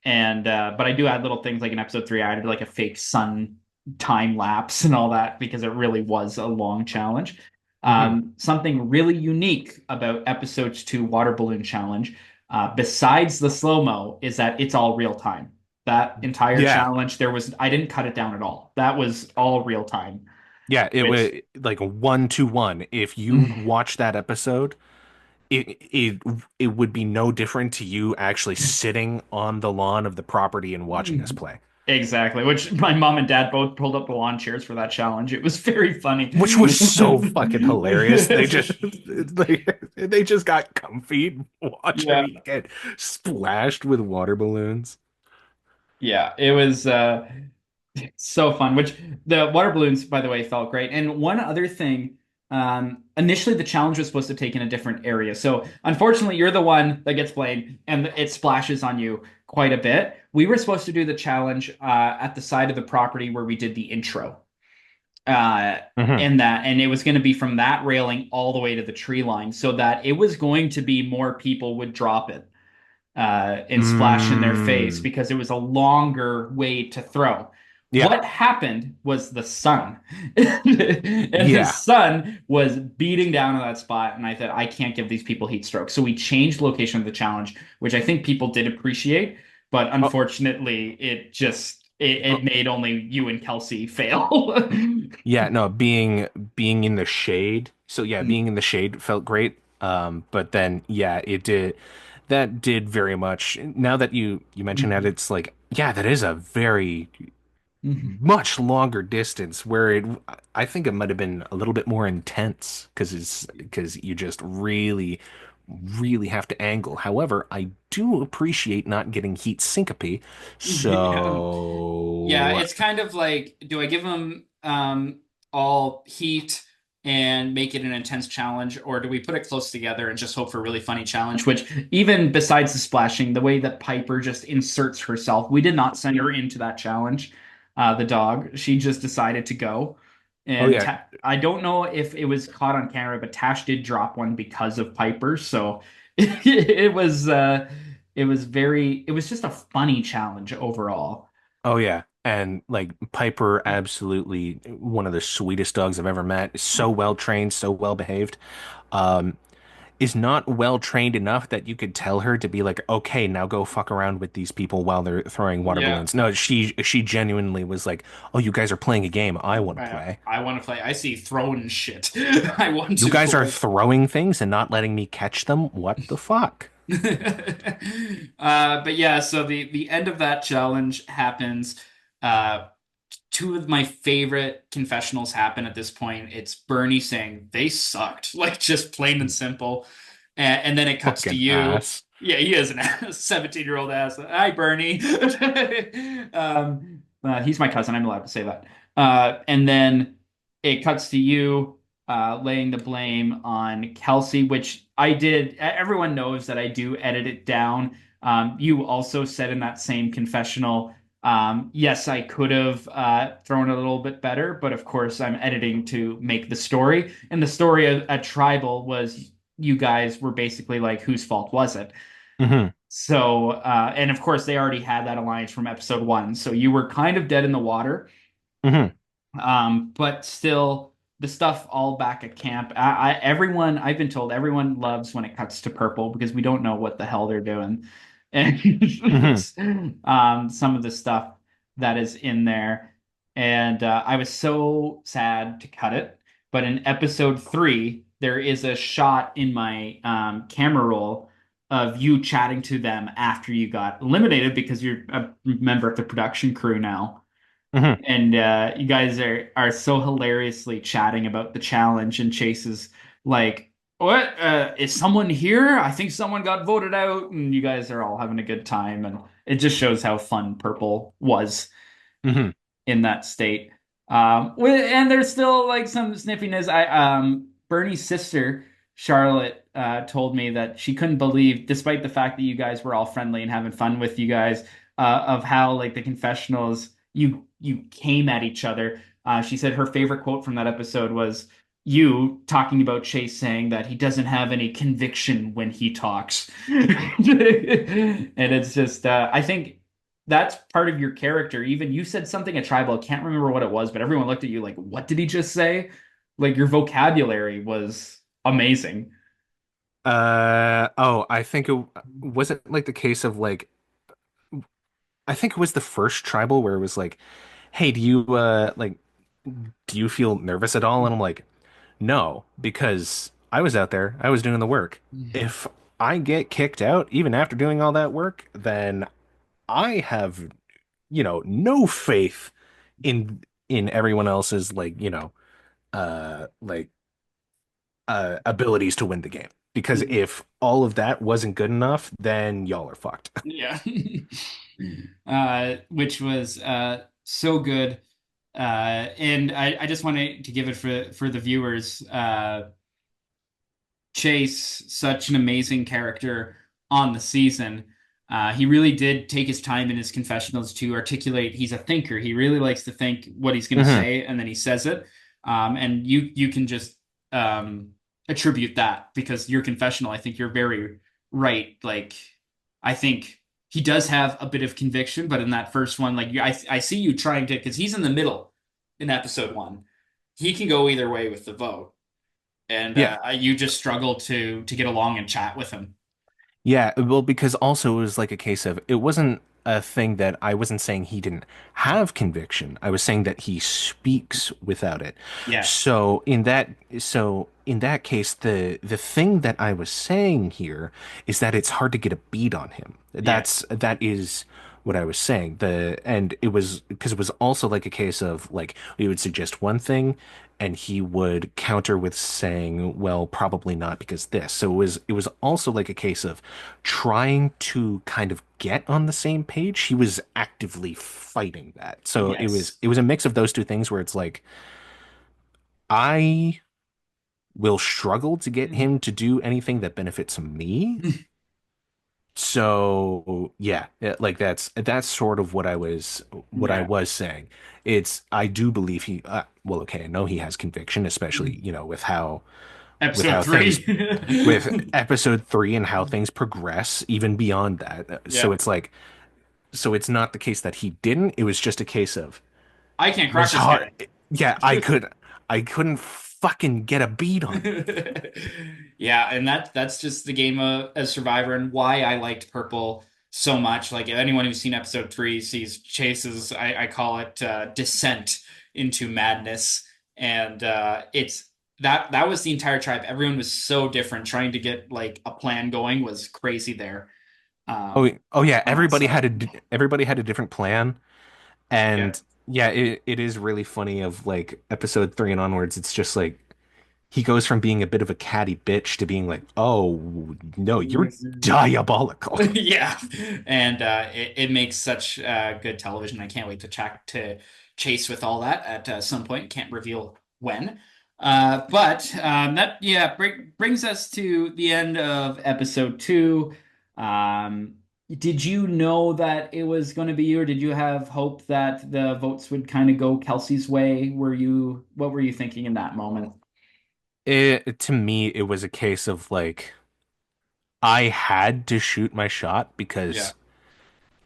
and but I do add little things like in episode three, I added like a fake sun time lapse and all that because it really was a long challenge. Hmm. Something really unique about episodes two water balloon challenge, besides the slow-mo, is that it's all real time. That entire Yeah. challenge, I didn't cut it down at all. That was all real time, Yeah, it was which like a 1-to-1. If you watch that episode, it would be no different to you actually sitting on the lawn of the property and watching us play. exactly, which my mom and dad both pulled up the lawn chairs for that challenge. It was very funny. Which was so fucking hilarious. They just got comfy watching Yeah. me get splashed with water balloons. Yeah, it was so fun. Which the water balloons, by the way, felt great. And one other thing, initially the challenge was supposed to take in a different area. So unfortunately, you're the one that gets blamed, and it splashes on you quite a bit. We were supposed to do the challenge at the side of the property where we did the intro. Uh, Hmm. and it was going to be from that railing all the way to the tree line, so that it was going to be more people would drop it and splash in their face Mm. because it was a longer way to throw. Yeah. What happened was the sun. And the Yeah. sun was beating down on that spot. And I thought, I can't give these people heat stroke. So we changed location of the challenge, which I think people did appreciate. But Oh, unfortunately, it oh, made only you and Kelsey fail. yeah, no, being in the shade. So yeah, being in the shade felt great. But then yeah, it did that did very much. Now that you mention that, it's like, yeah, that is a very much longer distance where I think it might have been a little bit more intense because you just really have to angle. However, I do appreciate not getting heat syncope. Yeah. Yeah, So it's kind of like, do I give them all heat and make it an intense challenge, or do we put it close together and just hope for a really funny challenge? Which, even besides the splashing, the way that Piper just inserts herself, we did not send her into that challenge. The dog, she just decided to go. oh And yeah. I don't know if it was caught on camera, but Tash did drop one because of Piper. So it was very, it was just a funny challenge overall. Oh yeah. And like Piper, absolutely one of the sweetest dogs I've ever met. So well trained, so well behaved. Um, is not well trained enough that you could tell her to be like, okay, now go fuck around with these people while they're throwing water Yeah. balloons. No, she genuinely was like, oh, you guys are playing a game. I want to play. I want to play. I see throwing shit. I want You to guys are play. throwing things and not letting me catch them. What the fuck? But yeah, so the end of that challenge happens. Uh, two of my favorite confessionals happen at this point. It's Bernie saying they sucked, like just plain and simple. And then it cuts to Fucking you. ass. Yeah, he is an ass, 17-year-old ass. Hi, Bernie. He's my cousin. I'm allowed to say that. And then it cuts to you laying the blame on Kelsey, which I did. Everyone knows that I do edit it down. You also said in that same confessional, yes, I could have thrown a little bit better, but of course, I'm editing to make the story. And the story at Tribal was you guys were basically like, whose fault was it? Hmm. So, and of course, they already had that alliance from episode one. So you were kind of dead in the water. Hmm. But still. the stuff all back at camp. Everyone, I've been told everyone loves when it cuts to purple because we don't know what the hell they're doing. And Hmm. some of the stuff that is in there. And I was so sad to cut it. But in episode three, there is a shot in my camera roll of you chatting to them after you got eliminated because you're a member of the production crew now. Hmm. And you guys are so hilariously chatting about the challenge, and Chase is like, "What? Is someone here? I think someone got voted out." And you guys are all having a good time, and it just shows how fun Purple was Hmm. in that state. And there's still like some sniffiness. Bernie's sister Charlotte told me that she couldn't believe, despite the fact that you guys were all friendly and having fun with you guys, of how like the confessionals you came at each other. She said her favorite quote from that episode was you talking about Chase saying that he doesn't have any conviction when he talks. And it's just, I think that's part of your character. Even you said something at tribal, I can't remember what it was, but everyone looked at you like, what did he just say? Like your vocabulary was amazing. Oh, I think it wasn't like the case of like I think it was the first tribal where it was like, "Hey, do you feel nervous at all?" And I'm like, "No, because I was out there, I was doing the work. If I get kicked out even after doing all that work, then I have, no faith in everyone else's like abilities to win the game. Because if all of that wasn't good enough, then y'all are fucked." Yeah. Which was so good. And I just wanted to give it for the viewers. Chase, such an amazing character on the season. He really did take his time in his confessionals to articulate. He's a thinker. He really likes to think what he's going to Hmm. say, and then he says it. And you can just attribute that because your confessional. I think you're very right. Like I think he does have a bit of conviction, but in that first one, like I see you trying to because he's in the middle in episode one. He can go either way with the vote, and Yeah. you just struggle to get along and chat with him. Yeah, well, because also it was like a case of it wasn't a thing that I wasn't saying he didn't have conviction. I was saying that he speaks without it. Yes, So in that case, the thing that I was saying here is that it's hard to get a beat on him. yes, That is what I was saying. And it was because it was also like a case of like we would suggest one thing and he would counter with saying, well, probably not because this. So it was also like a case of trying to kind of get on the same page. He was actively fighting that. So it was yes. it was a mix of those two things where it's like I will struggle to get him to do anything that benefits me. So yeah, like that's sort of what I Yeah. was saying. I do believe well, okay, I know he has conviction, especially with Episode how things three. with episode 3 and how things progress even beyond that. So Yeah. it's like it's not the case that he didn't. It was just a case of I can't it was crack this guy. hard. Yeah, I couldn't fucking get a beat on him. Yeah, and that's just the game of Survivor and why I liked Purple so much. Like anyone who's seen episode three sees Chase's, I call it descent into madness. And it's that was the entire tribe. Everyone was so different. Trying to get like a plan going was crazy there Oh yeah, on that side. everybody had a different plan. Yeah. And yeah, it is really funny of like episode 3 and onwards. It's just like he goes from being a bit of a catty bitch to being like, "Oh no, you're diabolical." Yeah, and it makes such good television. I can't wait to chase with all that at some point. Can't reveal when. But that yeah brings us to the end of episode two. Um, did you know that it was going to be you, or did you have hope that the votes would kind of go Kelsey's way? What were you thinking in that moment? To me, it was a case of like I had to shoot my shot Yeah. because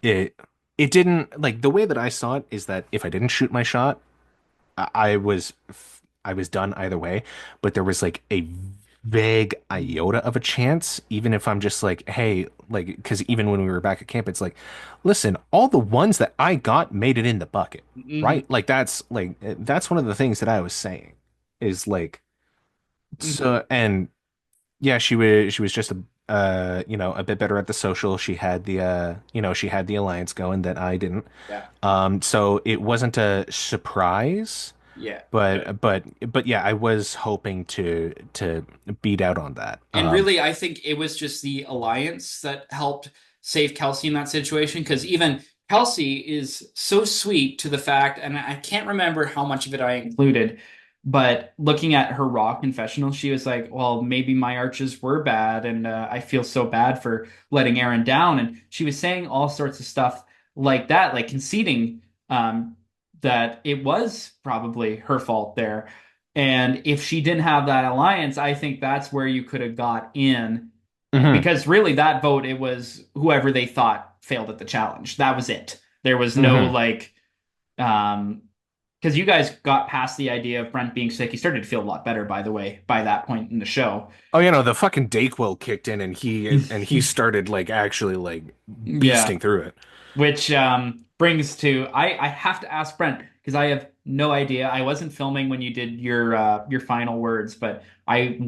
it it didn't like the way that I saw it is that if I didn't shoot my shot, I was I was done either way, but there was like a vague iota of a chance, even if I'm just like, hey, like, because even when we were back at camp, it's like, listen, all the ones that I got made it in the bucket, Hmm. right? That's one of the things that I was saying is like, Hmm. so, and yeah, she was just a a bit better at the social. She had the she had the alliance going that I didn't. Yeah. So it wasn't a surprise, Yeah. but yeah, I was hoping to beat out on that. And really, I think it was just the alliance that helped save Kelsey in that situation. Because even Kelsey is so sweet to the fact, and I can't remember how much of it I included, but looking at her raw confessional, she was like, "Well, maybe my arches were bad, and I feel so bad for letting Aaron down." And she was saying all sorts of stuff like that, like conceding um, that it was probably her fault there. And if she didn't have that alliance, I think that's where you could have got in. hmm Because really, that vote, it was whoever they thought failed at the challenge. That was it. There was no hmm like, because you guys got past the idea of Brent being sick. He started to feel a lot better, by the way, by that point in the show. Oh, the fucking Dayquil kicked in, and he started like actually like Yeah. beasting through it. Which brings to I have to ask Brent because I have no idea. I wasn't filming when you did your final words, but I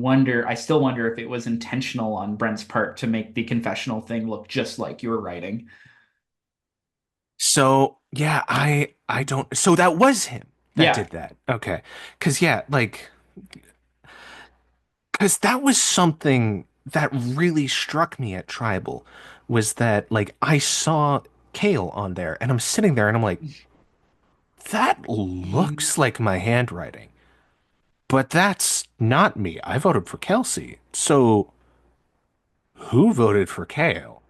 still wonder if it was intentional on Brent's part to make the confessional thing look just like you were writing. So yeah, I don't. So that was him that Yeah. did that. Okay, because yeah, like because that was something that really struck me at Tribal was that like I saw Kale on there, and I'm sitting there, and I'm like, that looks like my handwriting, but that's not me. I voted for Kelsey. So who voted for Kale?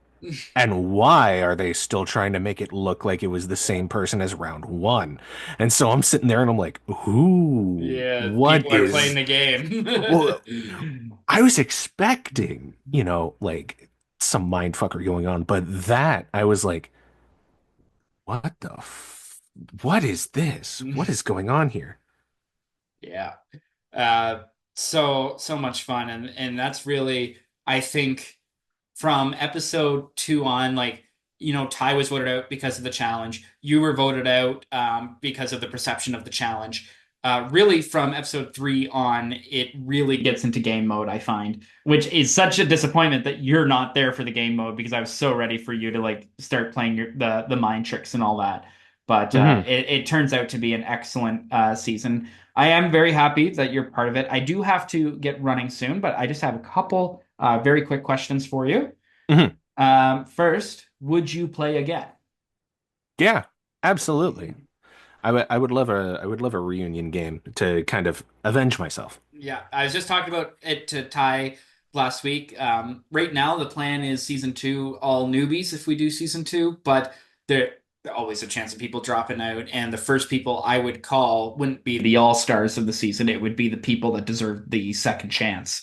And why are they still trying to make it look like it was the same person as round one? And so I'm sitting there and I'm like, ooh, Yeah, what people are playing is, the well, game. I was expecting, like some mind fucker going on, but that I was like, what is this? What is going on here? Yeah. Uh, so much fun, and that's really I think from episode two on, like Ty was voted out because of the challenge. You were voted out because of the perception of the challenge. Really, from episode three on, it really gets into game mode. I find, which is such a disappointment that you're not there for the game mode because I was so ready for you to like start playing the mind tricks and all that. But hmm it turns out to be an excellent season. I am very happy that you're part of it. I do have to get running soon, but I just have a couple very quick questions for you. hmm First, would you play again? Yeah, absolutely. I would love a reunion game to kind of avenge myself. Yeah, I was just talking about it to Ty last week. Right now, the plan is season two, all newbies if we do season two, but there's always a chance of people dropping out. And the first people I would call wouldn't be the all stars of the season, it would be the people that deserve the second chance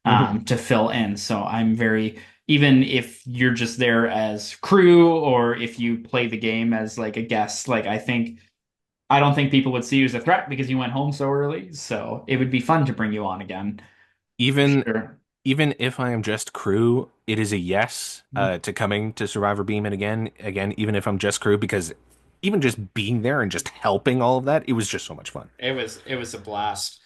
hmm to fill in. So I'm very, even if you're just there as crew or if you play the game as like a guest, like I don't think people would see you as a threat because you went home so early. So it would be fun to bring you on again for Even sure. even if I am just crew, it is a yes to coming to Survivor Beeman again. Again, even if I'm just crew, because even just being there and just helping all of that, it was just so much fun. It was a blast.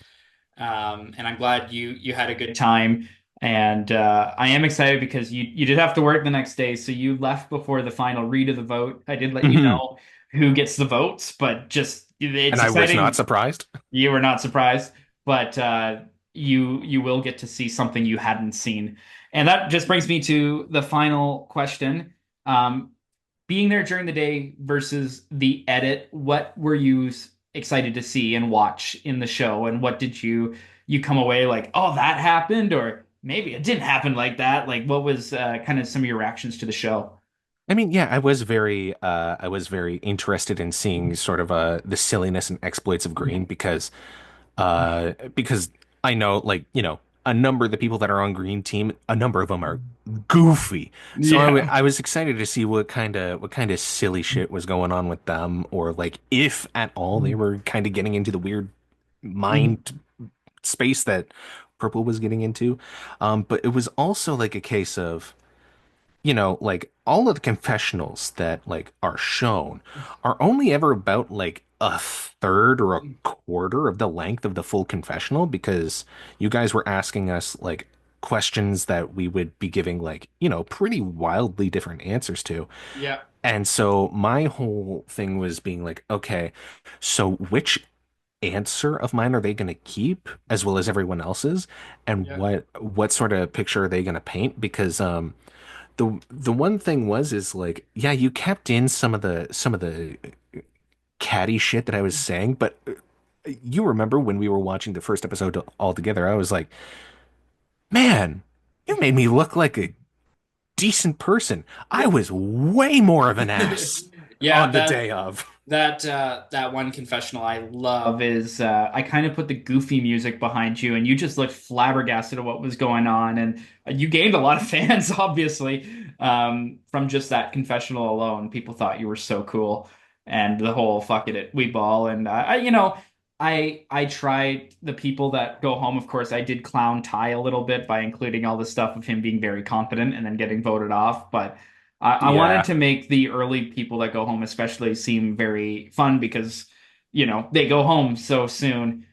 And I'm glad you had a good time. And I am excited because you did have to work the next day, so you left before the final read of the vote. I did let you hmm know who gets the votes, but just And it's I was not exciting. surprised. You were not surprised, but you will get to see something you hadn't seen. And that just brings me to the final question. Um, Being there during the day versus the edit, what were you excited to see and watch in the show? And what did you come away like, oh, that happened, or maybe it didn't happen like that? Like, what was kind of some of your reactions to the show? I mean, yeah, I was very interested in seeing sort of the silliness and exploits of Green because I know like, a number of the people that are on Green team, a number of them are goofy. So Yeah. I was excited to see what kind of silly shit was going on with them or like if at all they were kind of getting into the weird mind Mhm. space that Purple was getting into. But it was also like a case of, like all of the confessionals that like are shown are only ever about like a third or a quarter of the length of the full confessional because you guys were asking us like questions that we would be giving like, pretty wildly different answers to. Yeah, And so my whole thing was being like, okay, so which answer of mine are they going to keep as well as everyone else's? And yeah, what sort of picture are they going to paint? Because the one thing is like, yeah, you kept in some of the catty shit that I was saying, but you remember when we were watching the first episode all together, I was like, man, you made me look like a decent person. I was way more of an ass yeah. on the That day of. that one confessional I love is I kind of put the goofy music behind you, and you just looked flabbergasted at what was going on, and you gained a lot of fans, obviously, from just that confessional alone. People thought you were so cool, and the whole "fuck it, we ball," and I tried the people that go home. Of course, I did clown Ty a little bit by including all the stuff of him being very confident and then getting voted off, but. I wanted Yeah. to make the early people that go home especially seem very fun because, they go home so soon,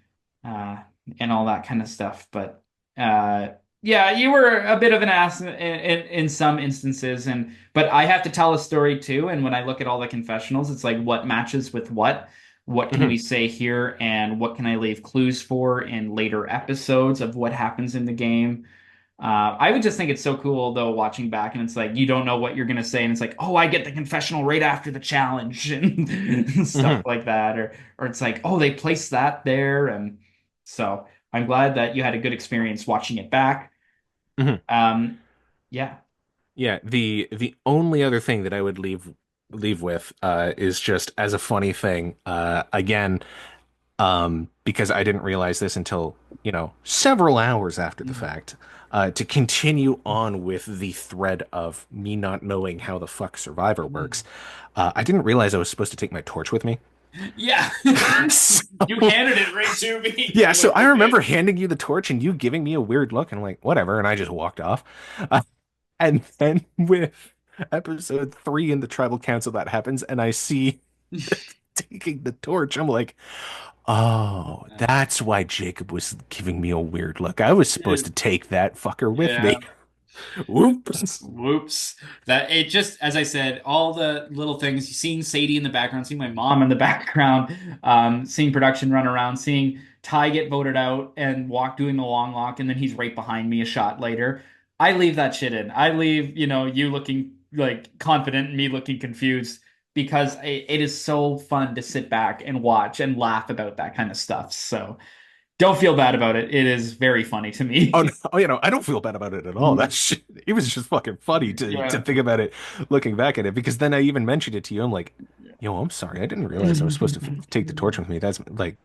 uh, and all that kind of stuff. But uh, yeah, you were a bit of an ass in some instances, and but I have to tell a story too. And when I look at all the confessionals, it's like what matches with what. What can we Mhm. say here, and what can I leave clues for in later episodes of what happens in the game? I would just think it's so cool though, watching back, and it's like you don't know what you're gonna say, and it's like, oh, I get the confessional right after the challenge and stuff Mhm. like that, or it's like, oh, they placed that there, and so I'm glad that you had a good experience watching it back. Mhm. Um, yeah. Yeah, the only other thing that I would leave with is just as a funny thing. Again, because I didn't realize this until, several hours after the fact, to continue on with the thread of me not knowing how the fuck Survivor works. I didn't realize I was supposed to take my torch with me. Yeah. So, You handed it right to me. yeah, You're so like, I remember okay. handing you the torch and you giving me a weird look and I'm like, whatever, and I just walked off. And then with episode 3 in the tribal council that happens, and I see taking the torch, I'm like, oh, that's why Jacob was giving me a weird look. I was supposed to take that fucker with me. Yeah. Whoops. Whoops. That it just, as I said, all the little things, seeing Sadie in the background, seeing my mom in the background, seeing production run around, seeing Ty get voted out and walk doing the long walk, and then he's right behind me a shot later. I leave that shit in. I leave, you looking like confident and me looking confused because it is so fun to sit back and watch and laugh about that kind of stuff. So don't feel bad about it. It is very funny to Oh, no, me. I don't feel bad about it at all. That shit, it was just fucking funny to Yeah. think about it, looking back at it, because then I even mentioned it to you. I'm like, yo, I'm sorry. I didn't realize I was supposed to take the torch with me. That's like,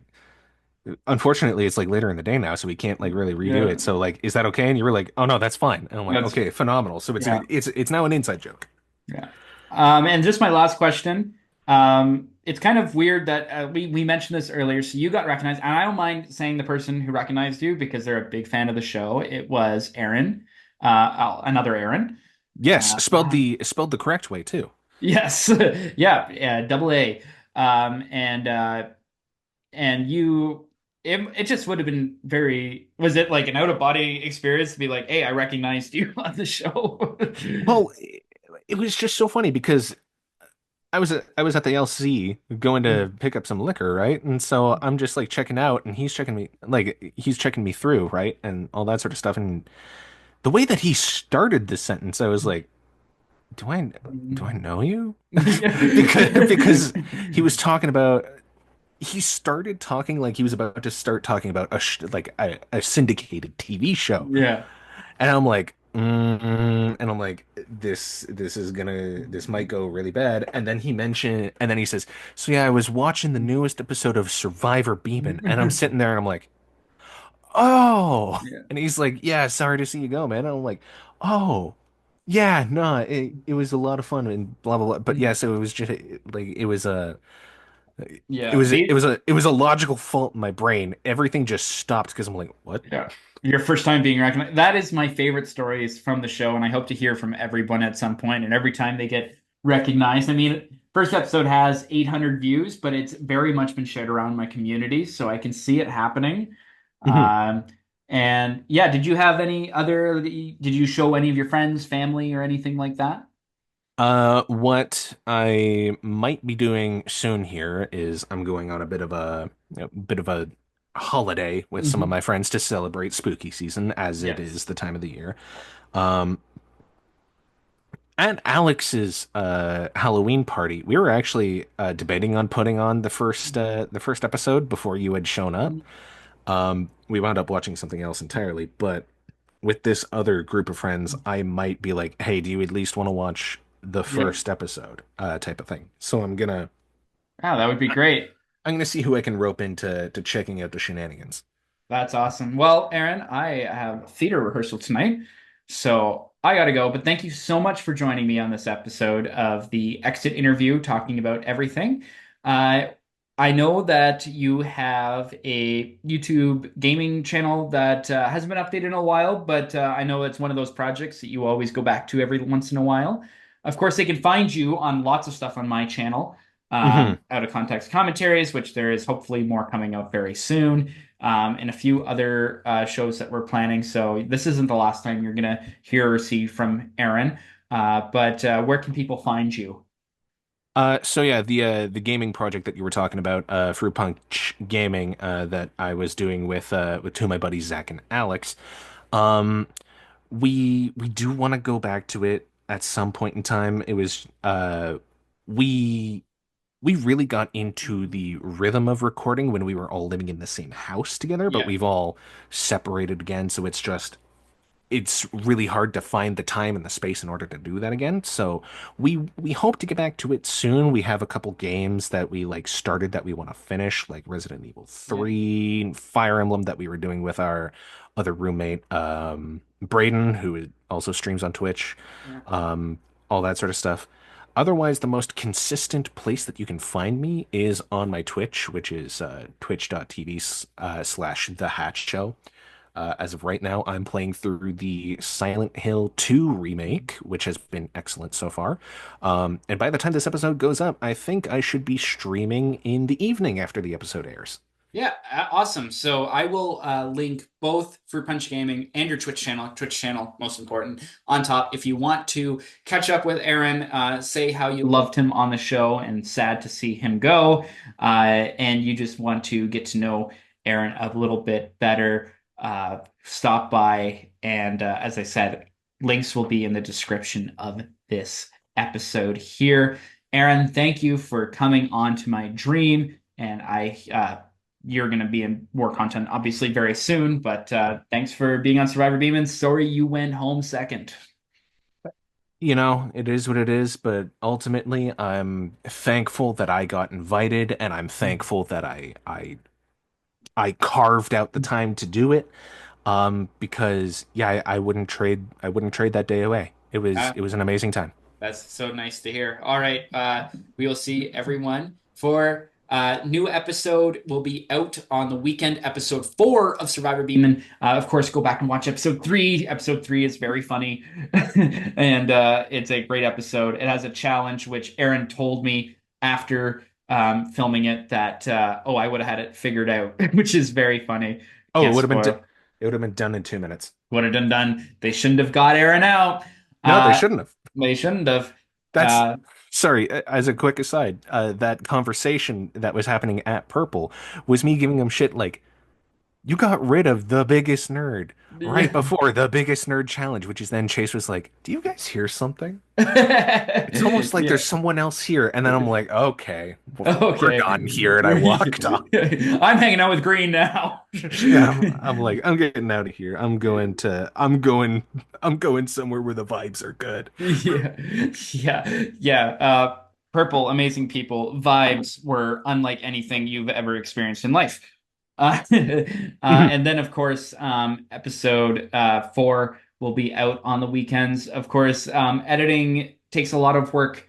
unfortunately, it's like later in the day now, so we can't like really redo Yeah. it. So like, is that okay? And you were like, oh no, that's fine. And I'm like, That's okay, phenomenal. So yeah, it's now an inside joke. yeah. And just my last question. It's kind of weird that we mentioned this earlier. So you got recognized, and I don't mind saying the person who recognized you because they're a big fan of the show. It was Aaron, another Aaron. Yes, Uh, spelled the correct way too. yes, yeah, yeah, double A. And you, it just would have been very. Was it like an out of body experience to be like, hey, I recognized you on the show? Well, it was just so funny because I was at the LC going to pick up some liquor, right? And so I'm just like checking out, and he's checking me through, right, and all that sort of stuff. And the way that he started the sentence, I was like, do I do I know you? Because he was talking about he started talking like he was about to start talking about like a syndicated TV show. Yeah. And I'm like, and I'm like, this might go really bad. And then and then he says, so yeah, I was watching the newest episode of Survivor Beeman, and I'm sitting there and I'm like, oh, Yeah. and he's like, yeah, sorry to see you go, man. And I'm like, oh, yeah, no, it was a lot of fun and blah blah blah. But yeah, so it was just like it was. It Yeah. was it was a logical fault in my brain. Everything just stopped because I'm like, what? Yeah. Your first time being recognized. That is my favorite stories from the show, and I hope to hear from everyone at some point. And every time they get recognized, I mean, first episode has 800 views, but it's very much been shared around my community, so I can see it happening. Mhm. Um, and yeah, did you have any other, did you show any of your friends, family, or anything like that? What I might be doing soon here is I'm going on a bit of a holiday with some of Hmm. my friends to celebrate spooky season as it Yes. is the time of the year. Um, at Alex's Halloween party, we were actually debating on putting on the first episode before you had shown up. We wound up watching something else entirely, but with this other group of friends, I might be like, "Hey, do you at least want to watch the Yeah. first episode?" Type of thing. So Wow, that would be great. I'm gonna see who I can rope into to checking out the shenanigans. That's awesome. Well, Aaron, I have theater rehearsal tonight, so I gotta go. But thank you so much for joining me on this episode of the Exit interview, talking about everything. Uh, I know that you have a YouTube gaming channel that hasn't been updated in a while, but I know it's one of those projects that you always go back to every once in a while. Of course, they can find you on lots of stuff on my channel, Hmm. out of context commentaries, which there is hopefully more coming out very soon, and a few other shows that we're planning. So this isn't the last time you're gonna hear or see from Aaron. But where can people find you? So yeah, the gaming project that you were talking about, Fruit Punch Gaming, that I was doing with two of my buddies, Zach and Alex. Um, we do want to go back to it at some point in time. It was we we really got into the rhythm of recording when we were all living in the same house together, but Yeah, we've all separated again, so it's really hard to find the time and the space in order to do that again. So we hope to get back to it soon. We have a couple games that we like started that we want to finish, like Resident Evil yeah, 3, and Fire Emblem that we were doing with our other roommate, Braden, who also streams on Twitch, yeah. all that sort of stuff. Otherwise, the most consistent place that you can find me is on my Twitch, which is twitch.tv slash The Hatch Show. As of right now, I'm playing through the Silent Hill 2 remake, which has been excellent so far. And by the time this episode goes up, I think I should be streaming in the evening after the episode airs. Yeah, awesome. So I will link both Fruit Punch Gaming and your Twitch channel, most important, on top. If you want to catch up with Aaron, say how you loved him on the show and sad to see him go, and you just want to get to know Aaron a little bit better, stop by. And as I said, links will be in the description of this episode here. Aaron, thank you for coming on to my dream. And you're going to be in more content obviously very soon, but thanks for being on Survivor Bieman. Sorry you went home second. You know, it is what it is, but ultimately, I'm thankful that I got invited, and I'm thankful that I carved out the time to do it. Because yeah, I wouldn't trade that day away. Uh, It was an amazing time. That's so nice to hear. All right. We will see everyone for new episode will be out on the weekend, episode 4 of Survivor Beeman. Of course, go back and watch episode 3. Episode 3 is very funny. And it's a great episode. It has a challenge, which Aaron told me after filming it that, oh, I would have had it figured out, which is very funny. Oh, Can't spoil. it would have been done in 2 minutes. Would have done. They shouldn't have got Aaron out. No, they Uh, shouldn't have. they shouldn't have. That's Uh, sorry. As a quick aside, that conversation that was happening at Purple was me giving him shit like, "You got rid of the biggest nerd right yeah. before the biggest nerd challenge," which is then Chase was like, "Do you guys hear something? It's almost like Yeah. there's someone else here." And then I'm like, "Okay, we're Okay. done here," and I walked off. I'm hanging out with Green now. Yeah, I'm like, I'm getting out of here. I'm going somewhere where the vibes are good. Yeah. Yeah. Yeah. Purple, amazing people. Vibes were unlike anything you've ever experienced in life. Mhm. And then, of course, episode 4 will be out on the weekends. Of course, editing takes a lot of work.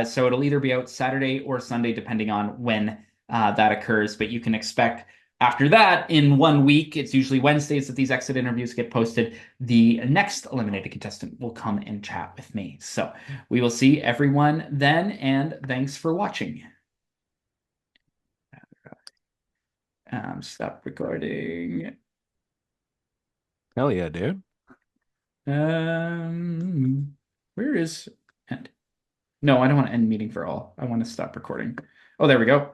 So it'll either be out Saturday or Sunday, depending on when that occurs. But you can expect after that, in 1 week, it's usually Wednesdays that these exit interviews get posted. The next eliminated contestant will come and chat with me. So we will see everyone then, and thanks for watching. Stop recording. Hell yeah, dude. Where is end? No, I don't want to end meeting for all. I want to stop recording. Oh, there we go.